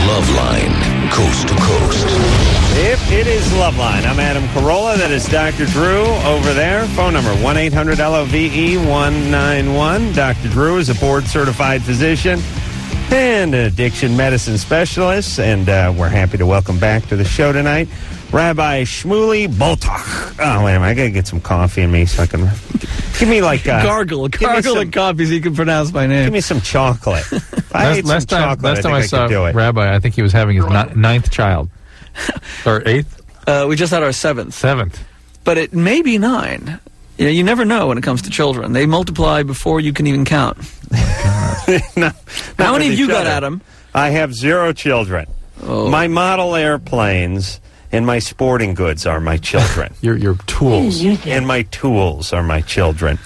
Loveline, coast to coast. If it is Loveline, I'm Adam Carolla. That is Dr. Drew over there. Phone number 1-800-LOVE-191. Dr. Drew is a board-certified physician and an addiction medicine specialist, and we're happy to welcome back to the show tonight Rabbi Shmuley Boteach. Oh, wait a minute. I got to get some coffee in me so I can... Give me like... gargle and coffee so you can pronounce my name. Give me some chocolate. Last time I saw Rabbi, I think he was having his ninth child. Or eighth? We just had our seventh. Seventh. But it may be 9. You never know when it comes to children. They multiply before you can even count. No, how many of you got, Adam? I have 0 children. Oh. My model airplanes and my sporting goods are my children. Your tools. And my tools are my children.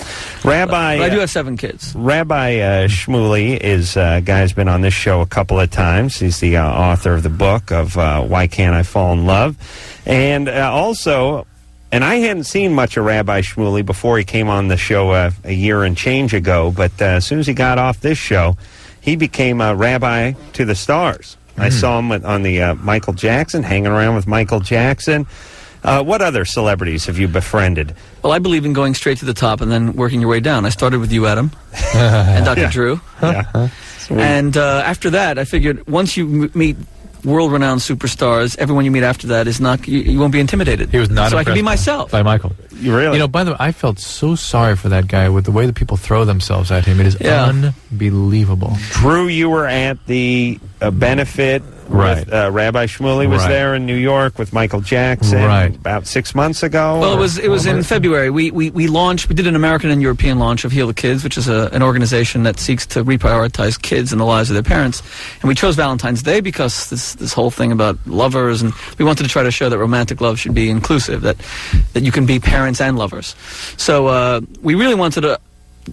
Rabbi... But I do have 7 kids. Rabbi Shmuley is a guy who's been on this show a couple of times. He's the author of the book of Why Can't I Fall in Love? And also... And I hadn't seen much of Rabbi Shmuley before he came on the show a year and change ago, but as soon as he got off this show, he became a rabbi to the stars. I saw him on the Michael Jackson, hanging around with Michael Jackson. What other celebrities have you befriended? Well, I believe in going straight to the top and then working your way down. I started with you, Adam, and Dr. Drew. Yeah. And after that, I figured once you meet world-renowned superstars, everyone you meet after that is not, you won't be intimidated. He was not so I can be impressed myself. By Michael. You really? You know, by the way, I felt so sorry for that guy with the way that people throw themselves at him. It is unbelievable. Drew, you were at the benefit with Rabbi Shmuley was there in New York with Michael Jackson about 6 months ago. Well, it was in February. We did an American and European launch of Heal the Kids, which is an organization that seeks to reprioritize kids in the lives of their parents. And we chose Valentine's Day because this whole thing about lovers, and we wanted to try to show that romantic love should be inclusive, that you can be parents and lovers. So we really wanted to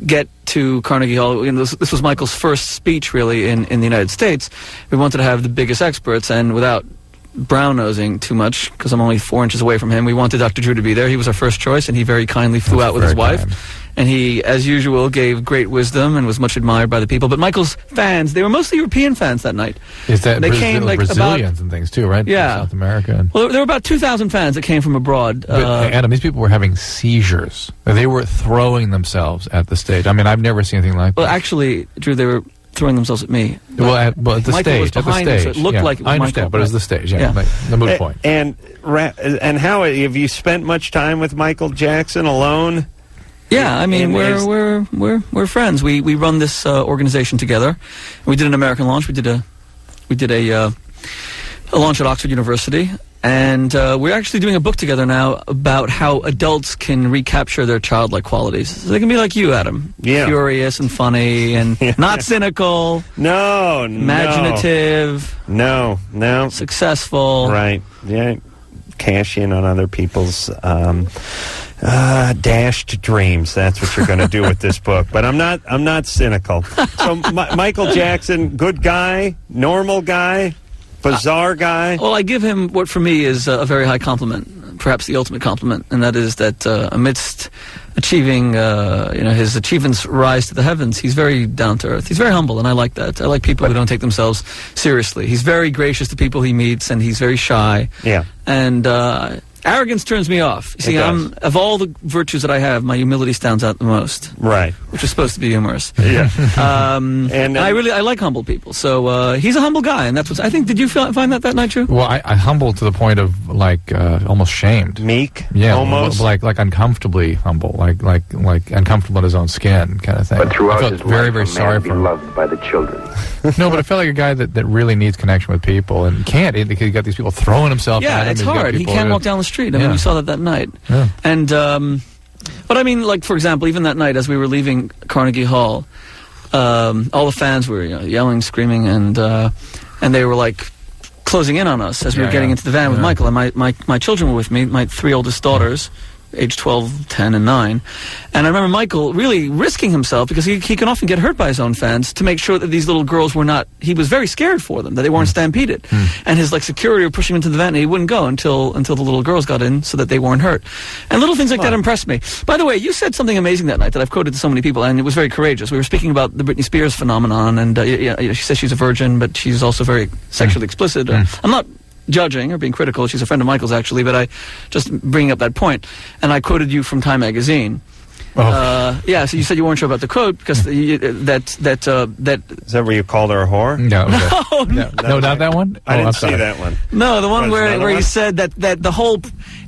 get to Carnegie Hall. This was Michael's first speech, really, in the United States. We wanted to have the biggest experts, and without brown-nosing too much, because I'm only 4 inches away from him, we wanted Dr. Drew to be there. He was our first choice, and he very kindly flew out with his wife. And he, as usual, gave great wisdom and was much admired by the people. But Michael's fans, they were mostly European fans that night. Is that they came like Brazilians and things too, right? Yeah, South America. Well, there were about 2,000 fans that came from abroad. But, Adam, these people were having seizures. They were throwing themselves at the stage. I mean, I've never seen anything like that. Well, actually, Drew, they were throwing themselves at me. Well, at the Michael stage. was behind at the him, stage. so it looked like it was I understand, Michael, but it was the stage. Yeah, like the moot point. And how have you spent much time with Michael Jackson alone? Yeah, I mean, we're friends. We run this organization together. We did an American launch. We did a launch at Oxford University, and we're actually doing a book together now about how adults can recapture their childlike qualities. So they can be like you, Adam. Yeah. Curious and funny and not cynical. No. Imaginative. No. Successful. Right. Yeah. Cash in on other people's dashed dreams. That's what you're going to do with this book. But I'm not cynical. So Michael Jackson, good guy, normal guy, bizarre guy. Well, I give him what for me is a very high compliment, perhaps the ultimate compliment, and that is that amidst achieving, his achievements rise to the heavens, he's very down to earth. He's very humble, and I like that. I like people who don't take themselves seriously. He's very gracious to people he meets, and he's very shy. Yeah. And arrogance turns me off. You see, of all the virtues that I have, my humility stands out the most. Right. Which is supposed to be humorous. Yeah. And I like humble people. So he's a humble guy, and that's what I think. Did you find that night, Drew? Well, I humbled to the point of almost shamed. Meek. Yeah. Almost. Like uncomfortably humble. Like uncomfortable in his own skin, kind of thing. But throughout I felt his very, life, very sorry for him. Loved by the children. No, but I felt like a guy that really needs connection with people and can't. Because you got these people throwing himself at him. Yeah, it's hard. He can't walk down the street. I mean, we saw that night. Yeah. And but I mean, like, for example, even that night as we were leaving Carnegie Hall, all the fans were yelling, screaming, and they were like closing in on us as we were getting into the van with Michael. And my children were with me, my 3 oldest daughters, age 12, 10, and 9. And I remember Michael really risking himself, because he can often get hurt by his own fans, to make sure that these little girls were not, he was very scared for them, that they weren't stampeded. And his security were pushing him into the vent, and he wouldn't go until the little girls got in so that they weren't hurt. And little things like that impressed me. By the way, you said something amazing that night that I've quoted to so many people, and it was very courageous. We were speaking about the Britney Spears phenomenon, and she says she's a virgin, but she's also very sexually explicit. I'm not judging or being critical. She's a friend of Michael's, actually, but I just bringing up that point. And I quoted you from Time magazine. So you said you weren't sure about the quote, because that Is that where you called her a whore? No, not that one. I didn't see that one. No, the one where you said that the whole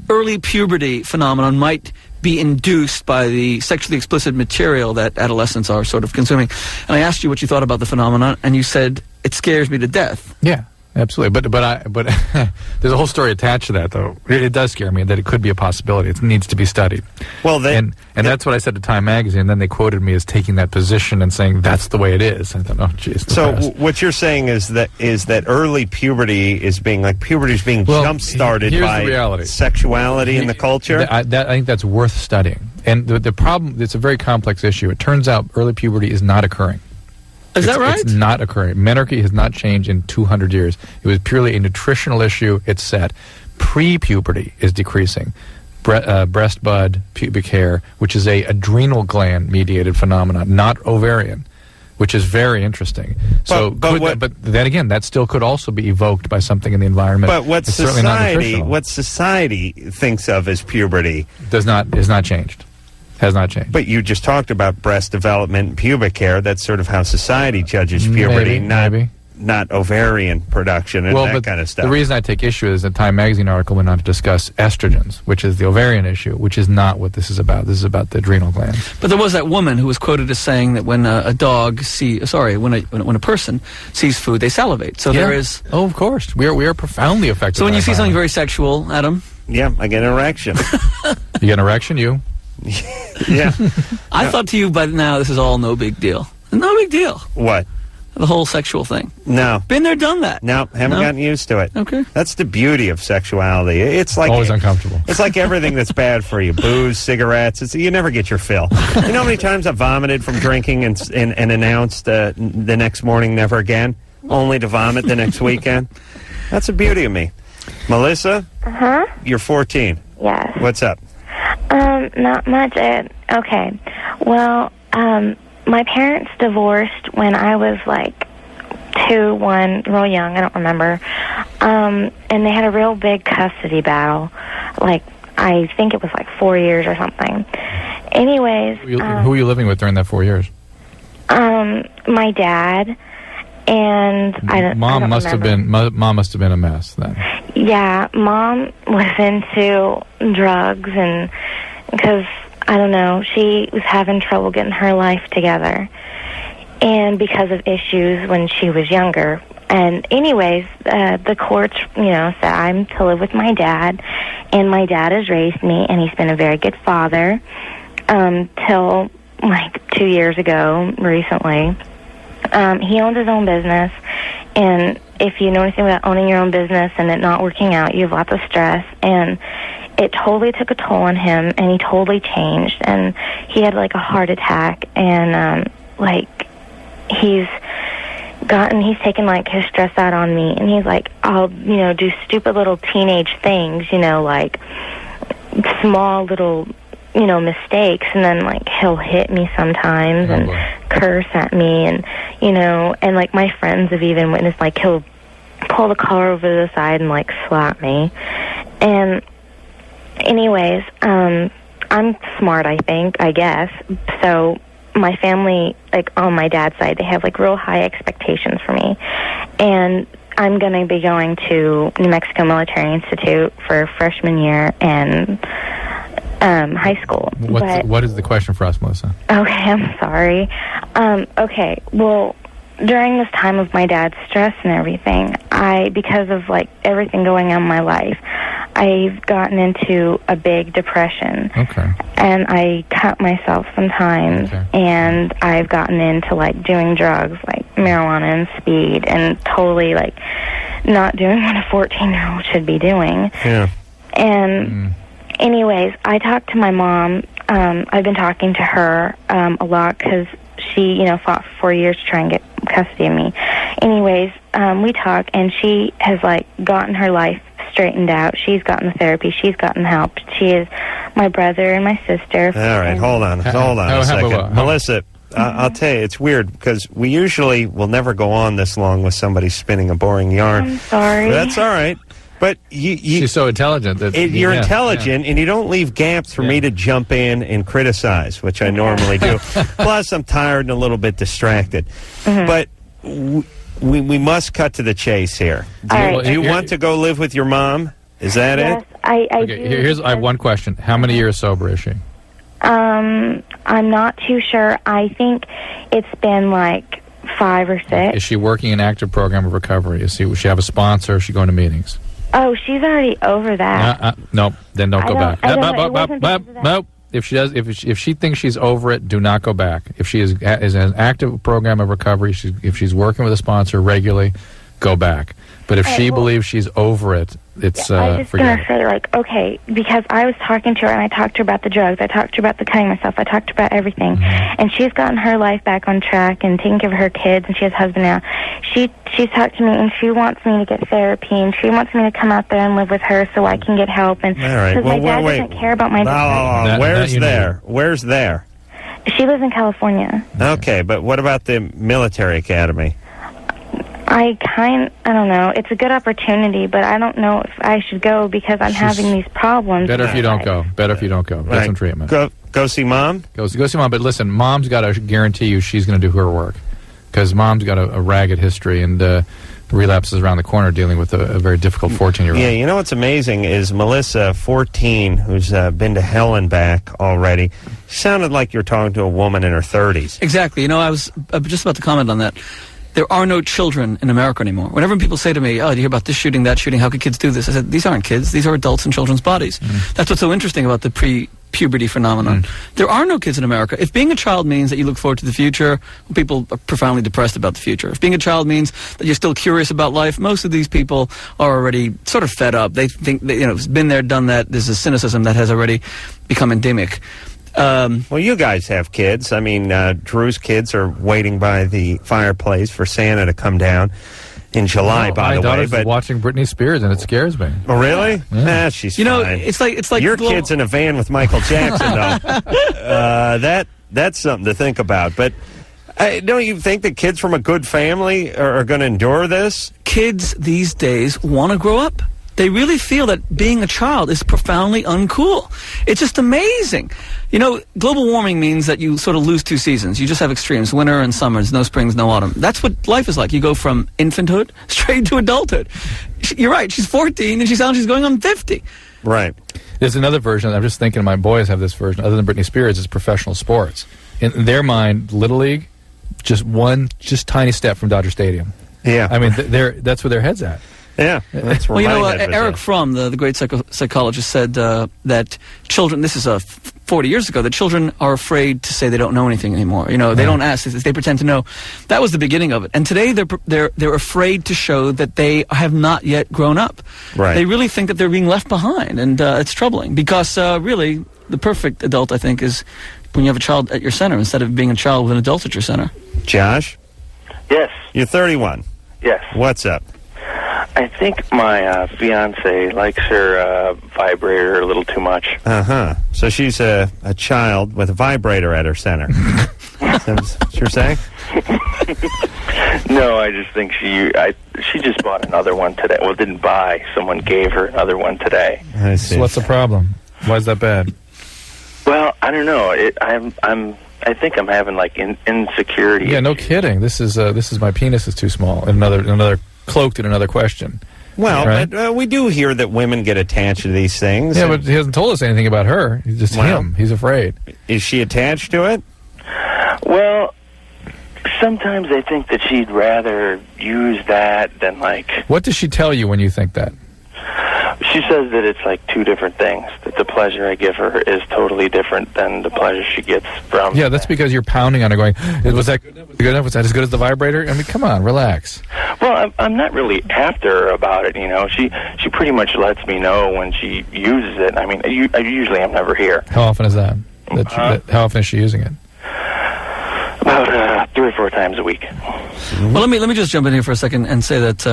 early puberty phenomenon might be induced by the sexually explicit material that adolescents are sort of consuming. And I asked you what you thought about the phenomenon, and you said, it scares me to death. Yeah. Absolutely, but there's a whole story attached to that, though. It does scare me that it could be a possibility. It needs to be studied. Well, and that's what I said to Time magazine. And then they quoted me as taking that position and saying that's the way it is. I thought, oh, geez. So what you're saying is that early puberty is being jump started by reality. Sexuality in the culture. I think that's worth studying. And the problem, it's a very complex issue. It turns out early puberty is not occurring. Is that right? It's not occurring. Menarche has not changed in 200 years. It was purely a nutritional issue. It's set. Pre-puberty is decreasing. Breast bud, pubic hair, which is a adrenal gland-mediated phenomenon, not ovarian, which is very interesting. But then again, that still could also be evoked by something in the environment. But what society thinks of as puberty is not changed. Has not changed. But you just talked about breast development and pubic hair. That's sort of how society judges puberty, not ovarian production and that kind of stuff. The reason I take issue is that Time magazine article went on to discuss estrogens, which is the ovarian issue, which is not what this is about. This is about the adrenal glands. But there was that woman who was quoted as saying that when when a person sees food, they salivate. So there is. Oh, of course. We are profoundly affected. So when you see something very sexual, Adam. Yeah, I get an erection. You get an erection, you? Yeah. I thought to you by now this is all no big deal. No big deal. What? The whole sexual thing. No. Been there, done that. No, haven't gotten used to it. Okay. That's the beauty of sexuality. It's like always uncomfortable. It's like everything that's bad for you. Booze, cigarettes. You never get your fill. You know how many times I've vomited from drinking and announced the next morning never again, only to vomit the next weekend? That's the beauty of me. Melissa? Uh-huh. You're 14. Yes. What's up? Not much. Okay. Well, my parents divorced when I was like 2, 1, real young. I don't remember. And they had a real big custody battle. Like, I think it was like 4 years or something. Anyways. Who were you living with during that 4 years? My dad. And Mom must have been a mess then. Yeah, Mom was into drugs, and because I don't know, she was having trouble getting her life together, and because of issues when she was younger. And anyways, the courts, said I'm to live with my dad, and my dad has raised me, and he's been a very good father till like 2 years ago, recently. He owns his own business, and if you know anything about owning your own business and it not working out, you have lots of stress, and it totally took a toll on him, and he totally changed, and he had like a heart attack, and he's taken like his stress out on me, and he's like, I'll do stupid little teenage things, like small little mistakes, and then like he'll hit me sometimes and curse at me, and and like my friends have even witnessed, like he'll pull the car over to the side and like slap me. And anyways, I'm smart, I guess. So my family, like on my dad's side, they have like real high expectations for me, and I'm going to be going to New Mexico Military Institute for freshman year and high school. What is the question for us, Melissa? Okay, I'm sorry. Okay, well, during this time of my dad's stress and everything, because of like everything going on in my life, I've gotten into a big depression. Okay. And I cut myself sometimes, and I've gotten into like doing drugs like marijuana and speed, and totally like not doing what a 14-year-old should be doing. Yeah. And Anyways, I talked to my mom. I've been talking to her a lot because she, fought for 4 years to try and get custody of me. Anyways, we talk, and she has, gotten her life straightened out. She's gotten the therapy. She's gotten help. She is my brother and my sister. All right, hold on a second. Melissa, I'll tell you, it's weird because we usually will never go on this long with somebody spinning a boring yarn. I'm sorry. But that's all right. But she's so intelligent. You're intelligent, and you don't leave gaps for me to jump in and criticize, which I normally do. Plus, I'm tired and a little bit distracted. Mm-hmm. But we must cut to the chase here. Do you want to go live with your mom? Is that it? I do. I have one question. How many years sober is she? I'm not too sure. I think it's been 5 or 6. Is she working an active program of recovery? Does she have a sponsor? Is she going to meetings? Oh, she's already over that. Nope. Then don't go back. Nope. If she thinks she's over it, do not go back. If she is in an active program of recovery, if she's working with a sponsor regularly, go back. But if she believes she's over it, it's I was just going to say, okay, because I was talking to her, and I talked to her about the drugs, I talked to her about the cutting myself, I talked to her about everything, and she's gotten her life back on track and taking care of her kids, and she has a husband now. She's talked to me, and she wants me to get therapy, and she wants me to come out there and live with her so I can get help. And because my dad doesn't care about my depression. Where's there? She lives in California. Okay, but what about the military academy? I don't know. It's a good opportunity, but I don't know if I should go because I'm having these problems. Better if you don't go. Get some treatment. Go see Mom? Go see Mom. But listen, Mom's got to guarantee you she's going to do her work. Because Mom's got a ragged history, and relapses around the corner dealing with a very difficult 14-year-old. Yeah, you know what's amazing is Melissa, 14, who's been to hell and back already, sounded like you're talking to a woman in her 30s. Exactly. I was just about to comment on that. There are no children in America anymore. Whenever people say to me, oh, do you hear about this shooting, that shooting, how could kids do this? I said, these aren't kids. These are adults in children's bodies. That's what's so interesting about the pre-puberty phenomenon. There are no kids in America. If being a child means that you look forward to the future, people are profoundly depressed about the future. If being a child means that you're still curious about life, most of these people are already sort of fed up. They think, it's been there, done that. There's a cynicism that has already become endemic. Well, you guys have kids. I mean, Drew's kids are waiting by the fireplace for Santa to come down in July, by the way. My daughter's watching Britney Spears, and it scares me. Oh, really? Yeah. She's fine. It's like your kid's in a van with Michael Jackson, though. That's something to think about. But don't you think that kids from a good family are going to endure this? Kids these days want to grow up. They really feel that being a child is profoundly uncool. It's just amazing. Global warming means that you sort of lose 2 seasons. You just have extremes, winter and summers, no springs, no autumn. That's what life is like. You go from infanthood straight to adulthood. You're right. She's 14, and she sounds she's going on 50. Right. There's another version. I'm just thinking my boys have this version. Other than Britney Spears, it's professional sports. In their mind, Little League, just tiny step from Dodger Stadium. Yeah. I mean, that's where their head's at. Yeah, that's where Eric Fromm, the great psychologist, said that children, this is 40 years ago, that children are afraid to say they don't know anything anymore. They don't ask, they pretend to know. That was the beginning of it. And today they're afraid to show that they have not yet grown up. Right. They really think that they're being left behind, and it's troubling because really the perfect adult, I think, is when you have a child at your center instead of being a child with an adult at your center. Josh? Yes. You're 31. Yes. What's up? I think my fiance likes her vibrator a little too much. So she's a child with a vibrator at her center. That's what you're saying? No, I just think she just bought another one today. Well, didn't buy. Someone gave her another one today. I see. So what's the problem? Why is that bad? Well, I don't know. I think I'm having insecurity. Yeah, no kidding. This is my penis is too small. And another cloaked in another question. Well, right? We do hear that women get attached to these things. Yeah, but he hasn't told us anything about her. He's just him. He's afraid. Is she attached to it? Well, sometimes I think that she'd rather use that than What does she tell you when you think that? She says that it's like two different things, that the pleasure I give her is totally different than the pleasure she gets from... Yeah, that's because you're pounding on it going, was that good enough? Was that as good as the vibrator? I mean, come on, relax. Well, I'm not really after her about it, you know. She pretty much lets me know when she uses it. I mean, usually I'm never here. How often is that? How often is she using it? About 3 or 4 times a week. Well, let me just jump in here for a second and say that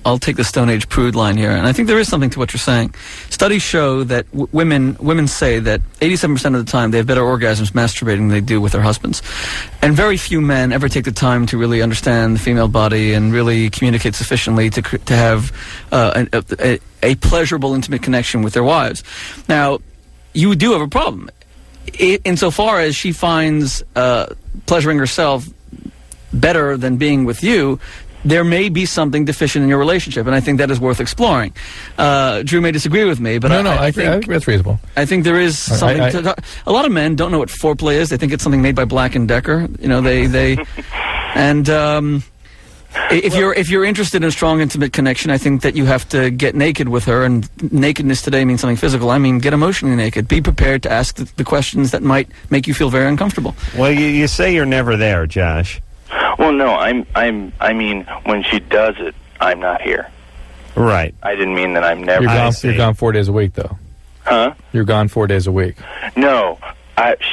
I'll take the Stone Age prude line here, and I think there is something to what you're saying. Studies show that women say that 87% of the time they have better orgasms masturbating than they do with their husbands, and very few men ever take the time to really understand the female body and really communicate sufficiently to have a pleasurable, intimate connection with their wives. Now, you do have a problem. Insofar as she finds pleasuring herself better than being with you, there may be something deficient in your relationship, and I think that is worth exploring. Drew may disagree with me, but I think that's reasonable. I think there is something to talk. A lot of men don't know what foreplay is. They think it's something made by Black & Decker. You know, they and if you're interested in a strong, intimate connection, I think that you have to get naked with her, and nakedness today means something physical. I mean, get emotionally naked. Be prepared to ask the questions that might make you feel very uncomfortable. Well, you say you're never there, Josh. Well, no, I mean, when she does it, I'm not here. Right. I didn't mean that I'm never... You're gone 4 days a week, though. Huh? You're gone 4 days a week. No.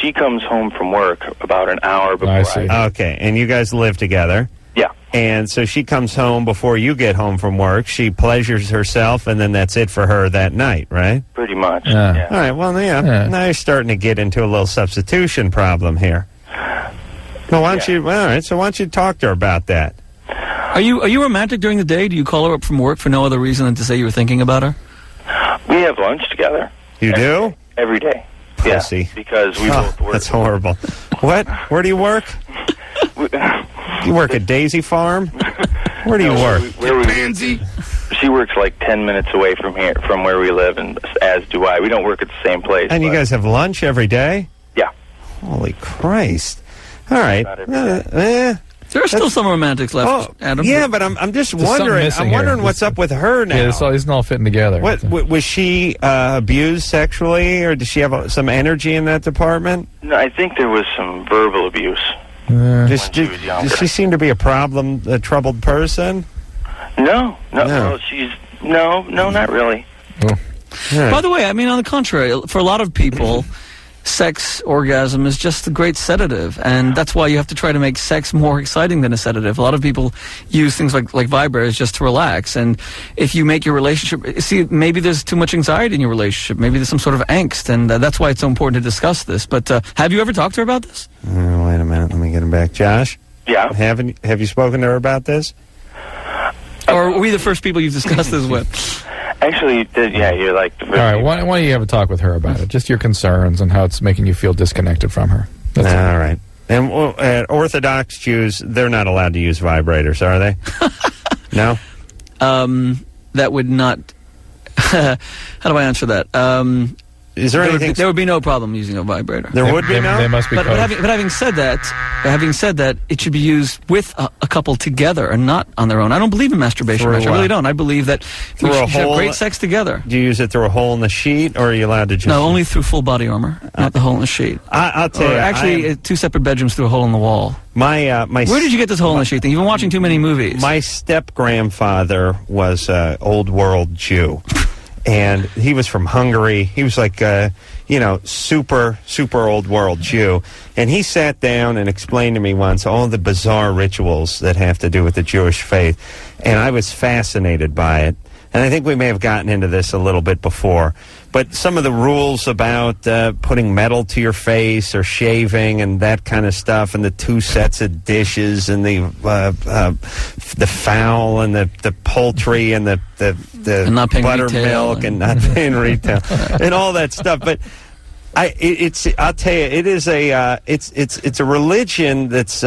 She comes home from work about an hour before I see. Okay, and you guys live together? Yeah. And so she comes home before you get home from work. She pleasures herself, and then that's it for her that night, right? Pretty much, Yeah. yeah. All right, well, yeah. Now you're starting to get into a little substitution problem here. Well, why don't you? Well, all right. So why don't you talk to her about that? Are you romantic during the day? Do you call her up from work for no other reason than to say you were thinking about her? We have lunch together. You do? Every day. Pussy. Yeah, because we both work. That's horrible. What? Where do you work? You work at Daisy Farm? Where do you work? Pansy. She works like 10 minutes away from here, from where we live, and as do I. We don't work at the same place. And you guys have lunch every day? Yeah. Holy Christ! All right. Not every day. There are still some romantics left, Adam. Yeah, but I'm just wondering. I'm wondering what's up with her now. Yeah, this isn't all fitting together. What was she abused sexually, or does she have some energy in that department? No, I think there was some verbal abuse. Does she seem to be a troubled person? No. She's not really. Oh. Yeah. By the way, I mean, on the contrary, for a lot of people, sex orgasm is just a great sedative, and that's why you have to try to make sex more exciting than a sedative. A lot of people use things like vibrators just to relax, and if you make your relationship... See, maybe there's too much anxiety in your relationship. Maybe there's some sort of angst, and that's why it's so important to discuss this. But have you ever talked to her about this? Wait a minute. Let me get him back. Josh? Yeah? Have you spoken to her about this? Or are we the first people you've discussed this with? Actually, you're like the first. All right, why don't you have a talk with her about it? Just your concerns and how it's making you feel disconnected from her. That's it. All right. And Orthodox Jews, they're not allowed to use vibrators, are they? No? That would not... How do I answer that? Is there anything... There would be no problem using a vibrator. There would be no? They must be But having said that, it should be used with a couple together and not on their own. I don't believe in masturbation. I really don't. I believe that we should have great sex together. Do you use it through a hole in the sheet, or are you allowed to just... No, only through full body armor, not the hole in the sheet. I'll tell you. Actually, 2 separate bedrooms through a hole in the wall. My Where did you get this hole in the sheet thing? You've been watching too many movies. My step-grandfather was an old world Jew. And he was from Hungary. He was like, super, super old world Jew. And he sat down and explained to me once all the bizarre rituals that have to do with the Jewish faith. And I was fascinated by it. And I think we may have gotten into this a little bit before. But some of the rules about putting metal to your face or shaving and that kind of stuff, and the 2 sets of dishes, and the fowl and the poultry and the buttermilk and not paying retail and all that stuff. But I'll tell you, it is it's a religion that's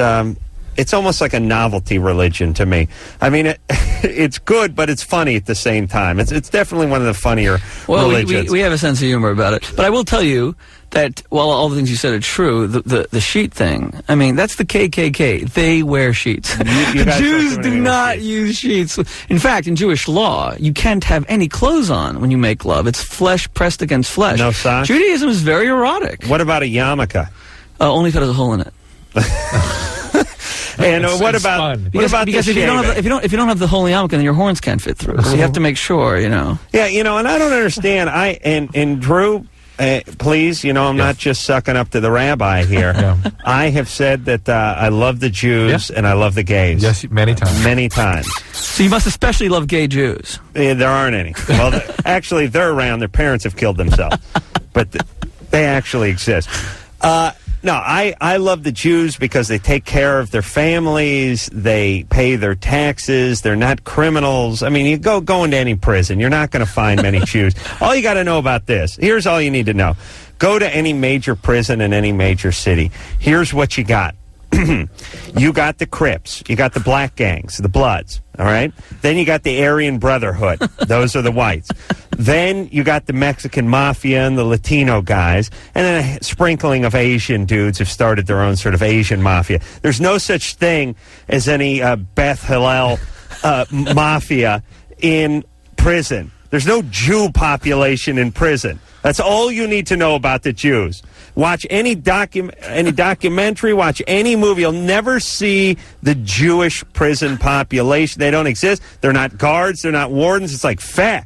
it's almost like a novelty religion to me. I mean, it's good, but it's funny at the same time. It's definitely one of the funnier religions. We have a sense of humor about it. But I will tell you that while all the things you said are true, the sheet thing, I mean, that's the KKK. They wear sheets. The Jews do not use sheets. In fact, in Jewish law, you can't have any clothes on when you make love. It's flesh pressed against flesh. No socks? Judaism is very erotic. What about a yarmulke? Only if it has a hole in it. And what about because if you don't have the hole in the yarmulke, then your horns can't fit through. So you have to make sure, you know. Yeah, you know, and I don't understand. And Drew, please, you know, I'm not just sucking up to the rabbi here. Yeah. I have said that I love the Jews and I love the gays. Yes, many times. Many times. So you must especially love gay Jews. There aren't any. Well, actually, they're around. Their parents have killed themselves. But they actually exist. No, I love the Jews because they take care of their families, they pay their taxes, they're not criminals. I mean, you go into any prison, you're not going to find many Jews. All you got to know about this, here's all you need to know. Go to any major prison in any major city. Here's what you got. You got the Crips, you got the black gangs, the Bloods, all right? Then you got the Aryan Brotherhood. Those are the whites. Then you got the Mexican Mafia and the Latino guys, and then a sprinkling of Asian dudes have started their own sort of Asian Mafia. There's no such thing as any Beth Hillel Mafia in prison. There's no Jew population in prison. That's all you need to know about the Jews. Watch any documentary, watch any movie. You'll never see the Jewish prison population. They don't exist. They're not guards. They're not wardens. It's like feh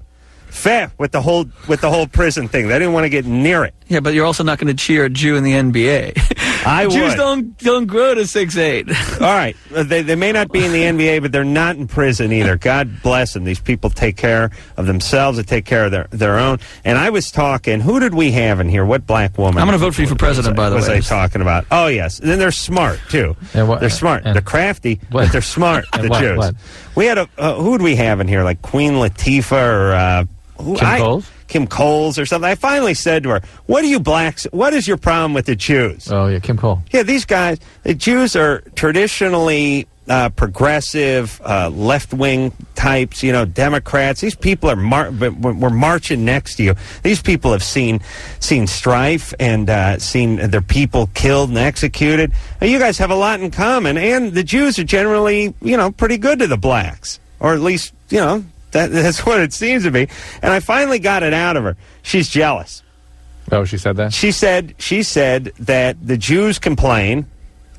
with the whole prison thing. They didn't want to get near it. Yeah, but you're also not going to cheer a Jew in the NBA. I would. Jews don't grow to 6'8". All right. They may not be in the NBA, but they're not in prison either. God bless them. These people take care of themselves. They take care of their own. And I was talking, who did we have in here? What black woman? I'm going to vote for you for president, by the way. Was I talking about? Oh, yes. And then they're smart, too. They're smart. They're crafty, but they're smart, the Jews. What? We had who would we have in here? Like Queen Latifah or... Kim Coles or something. I finally said to her, what do you blacks, what is your problem with the Jews? Oh, yeah, Kim Cole. Yeah, these guys, the Jews are traditionally progressive, left-wing types, you know, Democrats. These people are we're marching next to you. These people have seen strife and seen their people killed and executed. You guys have a lot in common, and the Jews are generally, you know, pretty good to the blacks, or at least, you know, that's what it seems to be. And I finally got it out of her. She's jealous. Oh, she said that? She said that the Jews complain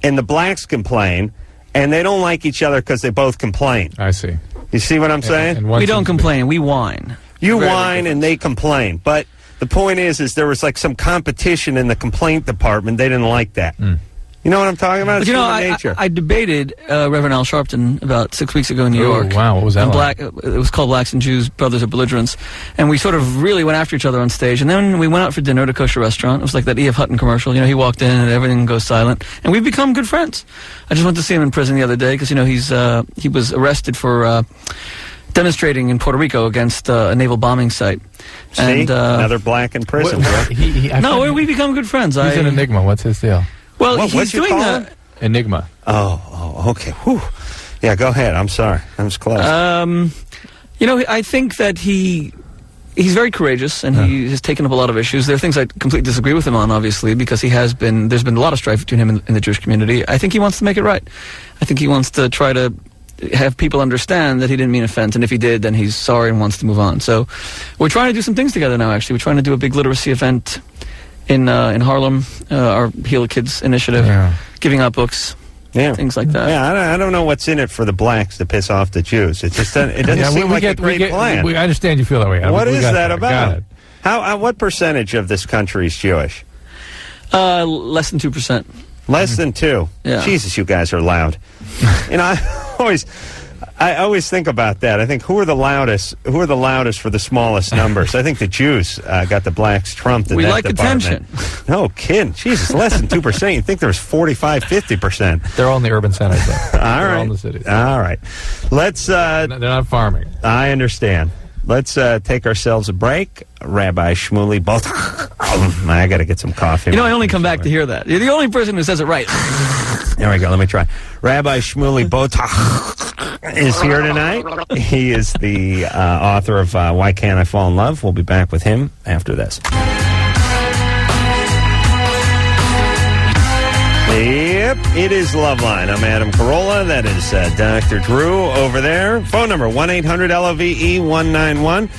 and the blacks complain, and they don't like each other because they both complain. I see. You see what I'm saying? And we don't complain. We whine. You whine and they complain. But the point is there was like some competition in the complaint department. They didn't like that. You know what I'm talking about? But you know, I debated Reverend Al Sharpton about 6 weeks ago in New York. Wow, what was that like? It was called Blacks and Jews, Brothers of Belligerents. And we sort of really went after each other on stage. And then we went out for dinner at a kosher restaurant. It was like that E.F. Hutton commercial. You know, he walked in and everything goes silent. And we've become good friends. I just went to see him in prison the other day because, you know, he was arrested for demonstrating in Puerto Rico against a naval bombing site. See? And, another black in prison. We become good friends. He's an enigma. What's his deal? Well, he's doing Enigma. Oh, okay. Whew. Yeah, go ahead. I'm sorry. I was close. You know, I think that he's very courageous, and he has taken up a lot of issues. There are things I completely disagree with him on, obviously, because there's been a lot of strife between him and the Jewish community. I think he wants to make it right. I think he wants to try to have people understand that he didn't mean offense, and if he did, then he's sorry and wants to move on. So we're trying to do some things together now, actually. We're trying to do a big literacy event in Harlem, our Heal the Kids initiative, giving out books, things like that. Yeah, I don't know what's in it for the blacks to piss off the Jews. It just doesn't seem like a great plan. I understand you feel that way. What is that about? What percentage of this country is Jewish? Less than 2%. Less than 2%? Yeah. Jesus, you guys are loud. You know, I always think about that. I think who are the loudest for the smallest numbers? I think the Jews got the blacks trumped in that department. attention. No kidding. Jesus, less than 2%. You'd think there was 45, 50%. They're all in the urban centers, though. All right. They're all in the cities. All right. Let's... they're not farming. I understand. Let's take ourselves a break. Rabbi Shmuley Boteach. I got to get some coffee. You know, I only come back to hear that. You're the only person who says it right. There we go. Let me try. Rabbi Shmuley Boteach is here tonight. He is the author of Why Can't I Fall in Love? We'll be back with him after this. Yep, it is Loveline. I'm Adam Carolla. That is Dr. Drew over there. Phone number 1-800-LOVE-191.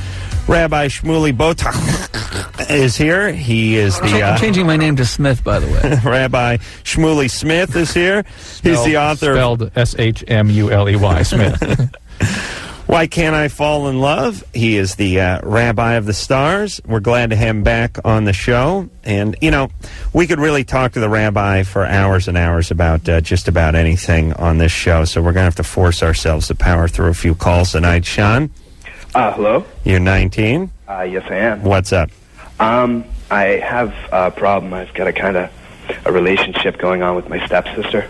Rabbi Shmuley Boteach is here. He is the... I'm changing my name to Smith, by the way. Rabbi Shmuley Smith is here. He's the author... Spelled Shmuley, Smith. Why Can't I Fall in Love? He is the Rabbi of the Stars. We're glad to have him back on the show. And, you know, we could really talk to the Rabbi for hours and hours about just about anything on this show. So we're going to have to force ourselves to power through a few calls tonight. Sean? Hello? You're 19? Yes, I am. What's up? I have a problem. I've got a relationship going on with my stepsister.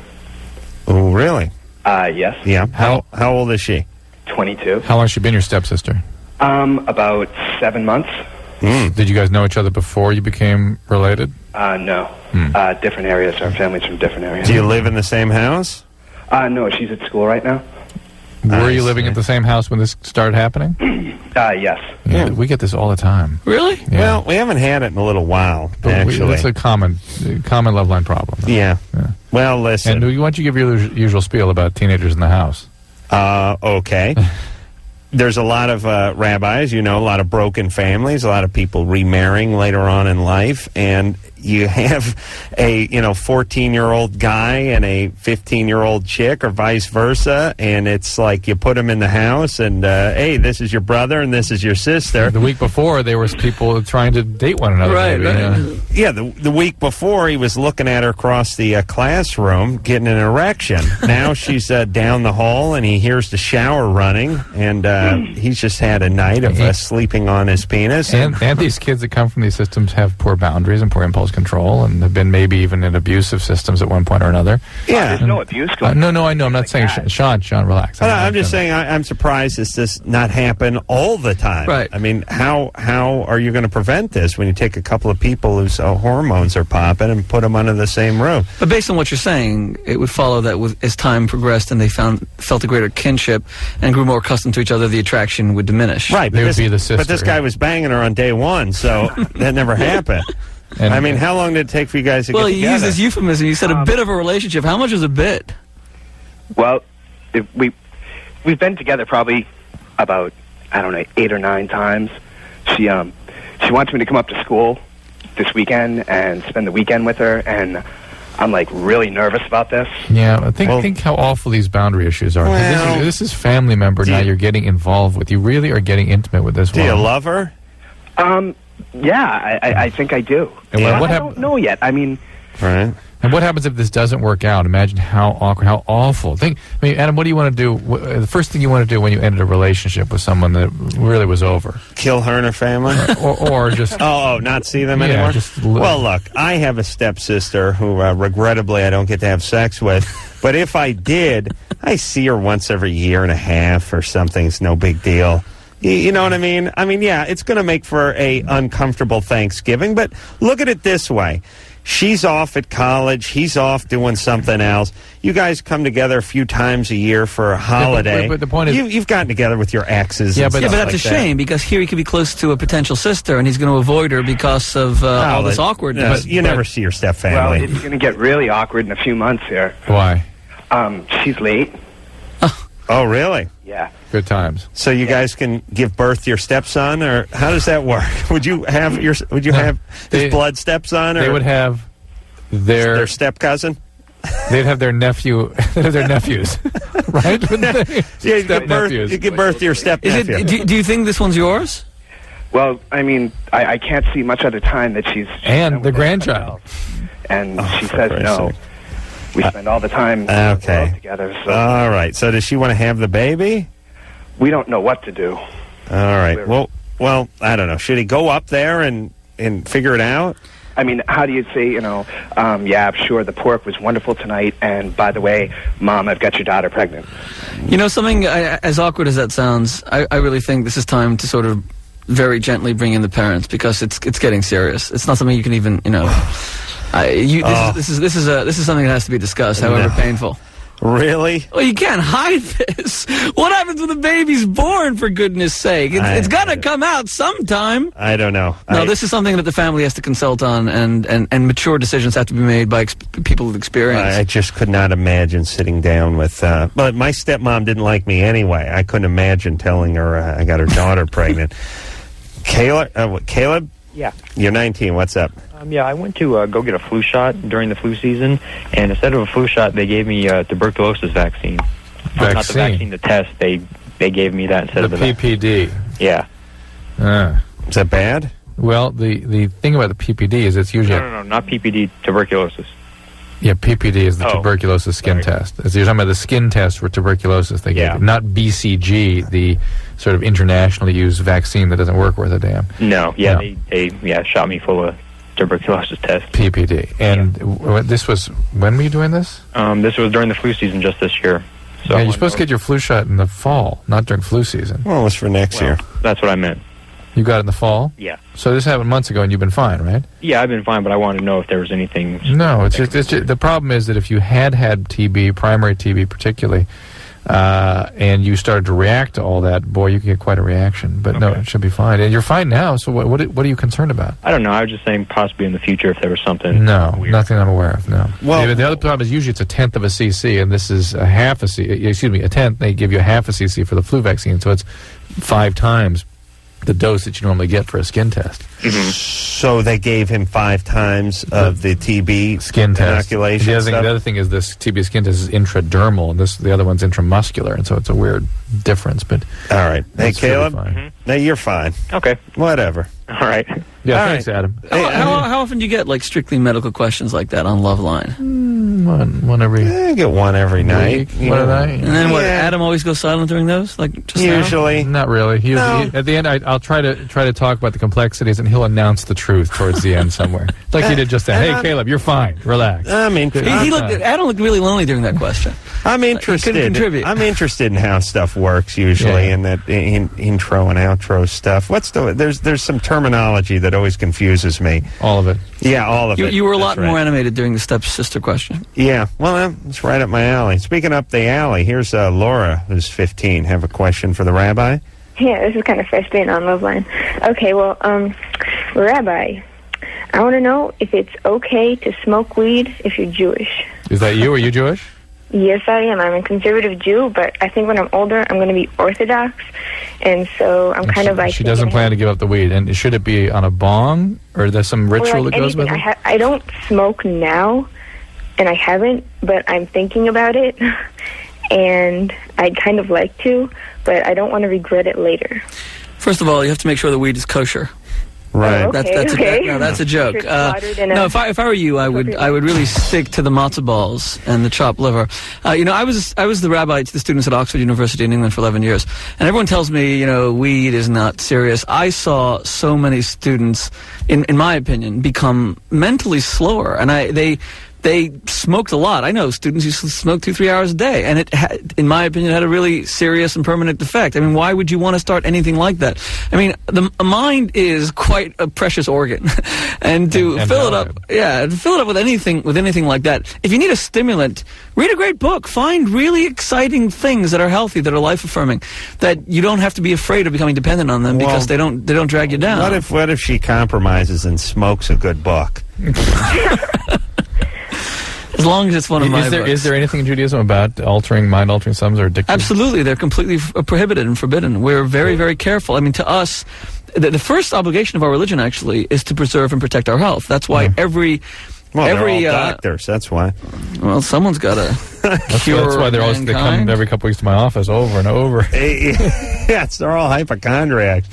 Oh, really? Yes. Yeah. How old is she? 22. How long has she been your stepsister? About 7 months. Did you guys know each other before you became related? No. Different areas. Our family's from different areas. Do you live in the same house? No, she's at school right now. Were you living at the same house when this started happening? Yes. Yeah, we get this all the time. Really? Yeah. Well, we haven't had it in a little while, actually. That's a common Loveline problem. Yeah. Well, listen. And why don't you give your usual spiel about teenagers in the house? Okay. There's a lot of rabbis, a lot of broken families, a lot of people remarrying later on in life, and you have a 14-year-old guy and a 15-year-old chick, or vice versa, and it's like you put them in the house, and hey, this is your brother and this is your sister. The week before, there was people trying to date one another. Right. Yeah, the week before, he was looking at her across the classroom, getting an erection. Now she's down the hall, and he hears the shower running, and he's just had a night of sleeping on his penis. And these kids that come from these systems have poor boundaries and poor impulse control, and have been maybe even in abusive systems at one point or another. Yeah. There's no abuse going on. No, I know. I'm not saying... Sean, relax. I'm just saying I'm surprised this does not happen all the time. Right. I mean, how are you going to prevent this when you take a couple of people whose hormones are popping and put them under the same roof? But based on what you're saying, it would follow that as time progressed and they felt a greater kinship and grew more accustomed to each other, the attraction would diminish. Right. They would be the sister. But this guy was banging her on day one, so that never happened. And, I mean, how long did it take for you guys to get together? Well, you used this euphemism. You said a bit of a relationship. How much was a bit? Well, we've been together probably about, 8 or 9 times. She wants me to come up to school this weekend and spend the weekend with her, and I'm really nervous about this. Yeah, think how awful these boundary issues are. Well, this is family member now you're getting involved with. You really are getting intimate with this woman. Do you love her? Yeah, I think I do. And I don't know yet. I mean... Right. And what happens if this doesn't work out? Imagine how awkward, how awful. Adam, what do you want to do? The first thing you want to do when you ended a relationship with someone that really was over? Kill her and her family? or just... not see them anymore? Well, look, I have a stepsister who, regrettably, I don't get to have sex with. But if I did, I see her once every year and a half or something. It's no big deal. You know what I mean? I mean, yeah, it's going to make for a uncomfortable Thanksgiving, but look at it this way. She's off at college. He's off doing something else. You guys come together a few times a year for a holiday. But the point is... You've gotten together with your exes. But that's a shame, because here he could be close to a potential sister, and he's going to avoid her because of all this awkwardness. You never see your stepfamily. Well, it's going to get really awkward in a few months here. Why? She's late. Oh, really? Yeah. Good times. So you guys can give birth to your stepson, or how does that work? Would you have his blood stepson, or they would have their step cousin? They'd have their nephew. They'd have their nephews, right? You give birth to your step nephew. Do you think this one's yours? Well, I mean, I can't see much other time that she's and the grandchild, and she says no. We spend all the time together. So. All right. So does she want to have the baby? We don't know what to do. All right. Well, I don't know. Should he go up there and figure it out? I mean, how do you say, yeah, sure, the pork was wonderful tonight, and by the way, Mom, I've got your daughter pregnant. Something as awkward as that sounds, I really think this is time to sort of very gently bring in the parents, because it's getting serious. It's not something you can even, This is something that has to be discussed, however painful. Really? Well, you can't hide this. What happens when the baby's born, for goodness sake? It's got to come out sometime. I don't know. No, this is something that the family has to consult on, and mature decisions have to be made by people with experience. I just could not imagine sitting down with... but my stepmom didn't like me anyway. I couldn't imagine telling her I got her daughter pregnant. Caleb? Yeah. You're 19. What's up? Yeah, I went to go get a flu shot during the flu season, and instead of a flu shot, they gave me tuberculosis vaccine. Not the vaccine, the test. They gave me that instead of the PPD. Yeah. Is that bad? Well, the thing about the PPD is it's usually... No, not PPD, tuberculosis. Yeah, PPD is the tuberculosis skin test. So you're talking about the skin test for tuberculosis they gave you, not BCG, the sort of internationally used vaccine that doesn't work worth a damn. No, they shot me full of tuberculosis test. PPD. And this was... When were you doing this? This was during the flu season just this year. So you're supposed to get your flu shot in the fall, not during flu season. Well, it was for next year. That's what I meant. You got it in the fall? Yeah. So this happened months ago, and you've been fine, right? Yeah, I've been fine, but I wanted to know if there was anything... No, it's just the problem is that if you had TB, primary TB particularly, and you started to react to all that, boy, you could get quite a reaction. But no, it should be fine. And you're fine now, so what are you concerned about? I don't know. I was just saying possibly in the future if there was something weird. Nothing I'm aware of, no. Well, the other problem is usually it's a tenth of a cc, and this is a half a cc. Excuse me, a tenth. They give you a half a cc for the flu vaccine, so it's 5 times the dose that you normally get for a skin test. Mm-hmm. So they gave him 5 times of the TB skin test inoculation. The other thing is this TB skin test is intradermal, and the other one's intramuscular, and so it's a weird difference. But all right, hey Caleb, no, you're fine. Okay, whatever. All right. Yeah, all thanks, right. Adam. How often do you get strictly medical questions like that on Loveline? One every. I get one every night. One a night. And then Adam always goes silent during those? Usually, not really. He, at the end, I'll try to talk about the complexities, and he'll announce the truth towards the end somewhere. Like he did just then. Hey, Caleb, you're fine. Relax. I'm interested. Adam looked really lonely during that question. I'm interested. He couldn't contribute. I'm interested in how stuff works usually, and that intro and outro stuff. There's some terminology that always confuses me. All of it. Yeah, all of it. You were a lot more animated during the stepsister question. Yeah, well, it's right up my alley. Speaking up the alley, here's Laura, who's 15. Have a question for the rabbi? Yeah, this is kind of fresh being on Loveline. Okay, well, Rabbi, I want to know if it's okay to smoke weed if you're Jewish. Is that you? Are you Jewish? Yes, I am. I'm a conservative Jew, but I think when I'm older, I'm going to be Orthodox, and so I'm kind of like... She doesn't plan to give up the weed, and should it be on a bong, or there's some ritual that goes with it? I don't smoke now, and I haven't, but I'm thinking about it, and I'd kind of like to, but I don't want to regret it later. First of all, you have to make sure the weed is kosher. Right. Oh, okay, That's a joke. No, if I were you, I would really stick to the matzo balls and the chopped liver. I was the rabbi to the students at Oxford University in England for 11 years, and everyone tells me, weed is not serious. I saw so many students, in my opinion, become mentally slower, and they smoked a lot. I know students used to smoke 2-3 hours a day, and it had, in my opinion, had a really serious and permanent effect. I mean, why would you want to start anything like that? I mean, the mind is quite a precious organ, and to fill it up with anything like that. If you need a stimulant, read a great book. Find really exciting things that are healthy, that are life affirming, that you don't have to be afraid of becoming dependent on them because they don't drag you down. What if she compromises and smokes a good book? As long as it's one of my books. Is there anything in Judaism about mind-altering substances or addictive? Absolutely. They're completely prohibited and forbidden. We're very, very careful. I mean, to us, the first obligation of our religion, actually, is to preserve and protect our health. That's why every they're all doctors, that's why. Well, someone's got to cure That's why they come every couple weeks to my office over and over. Yes, they're all hypochondriacs.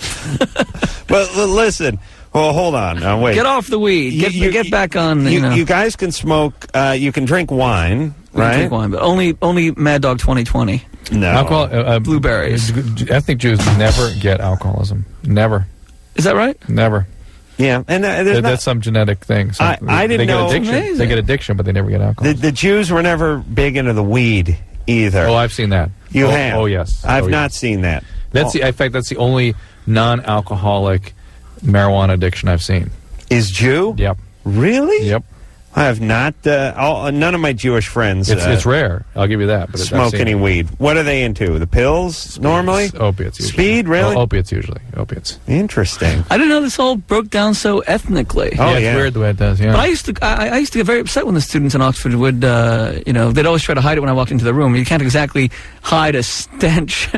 But listen... Well, hold on. Wait. Get off the weed. Get back on. You guys can smoke. You can drink wine, right? Drink wine, but only Mad Dog 2020. No alcohol. Blueberries. Ethnic Jews never get alcoholism. Never. Is that right? Never. Yeah, and that's some genetic thing. I didn't know. They get addiction, but they never get alcoholism. The Jews were never big into the weed either. Oh, I've seen that. You have? Oh, yes. I've not seen that. In fact, that's the only non-alcoholic marijuana addiction I've seen. Is Jew? Yep. Really? Yep. I have not. None of my Jewish friends. It's rare. I'll give you that. But smoke any weed. What are they into? The pills normally? Opiates. Usually. Speed, really? Opiates usually. Opiates. Interesting. I didn't know this all broke down so ethnically. Oh, It's weird the way it does. Yeah. But I used to get very upset when the students in Oxford would, they'd always try to hide it when I walked into the room. You can't exactly hide a stench.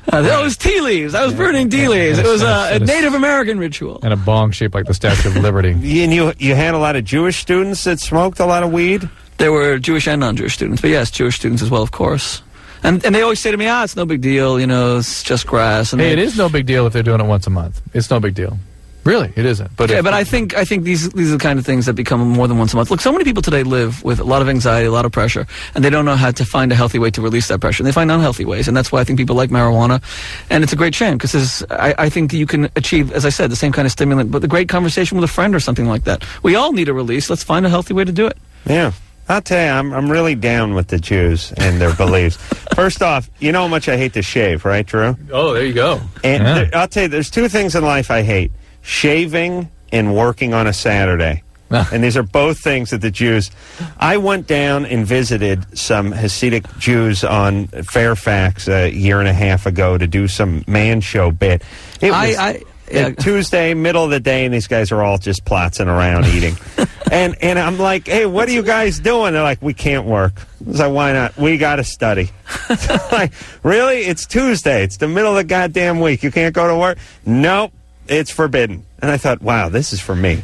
That was tea leaves. I was burning tea leaves. It was a Native American ritual. And a bong shaped like the Statue of Liberty. And you had a lot of Jewish students that smoked a lot of weed? There were Jewish and non-Jewish students, but yes, Jewish students as well, of course. And they always say to me, it's no big deal, it's just grass. And it is no big deal if they're doing it once a month. It's no big deal. Really, it isn't. But I think these are the kind of things that become more than once a month. Look, so many people today live with a lot of anxiety, a lot of pressure, and they don't know how to find a healthy way to release that pressure. And they find unhealthy ways, and that's why I think people like marijuana. And it's a great shame, because I think you can achieve, as I said, the same kind of stimulant, but the great conversation with a friend or something like that. We all need a release. Let's find a healthy way to do it. Yeah. I'll tell you, I'm really down with the Jews and their beliefs. First off, you know how much I hate to shave, right, Drew? Oh, there you go. And I'll tell you, there's two things in life I hate. Shaving and working on a Saturday. And these are both things that the Jews... I went down and visited some Hasidic Jews on Fairfax a year and a half ago to do some man show bit. It was Tuesday, middle of the day, and these guys are all just plotzing around eating. And I'm like, hey, what are you guys doing? They're like, we can't work. I was like, why not? We got to study. Like, really? It's Tuesday. It's the middle of the goddamn week. You can't go to work? Nope. It's forbidden. And I thought, wow, this is for me.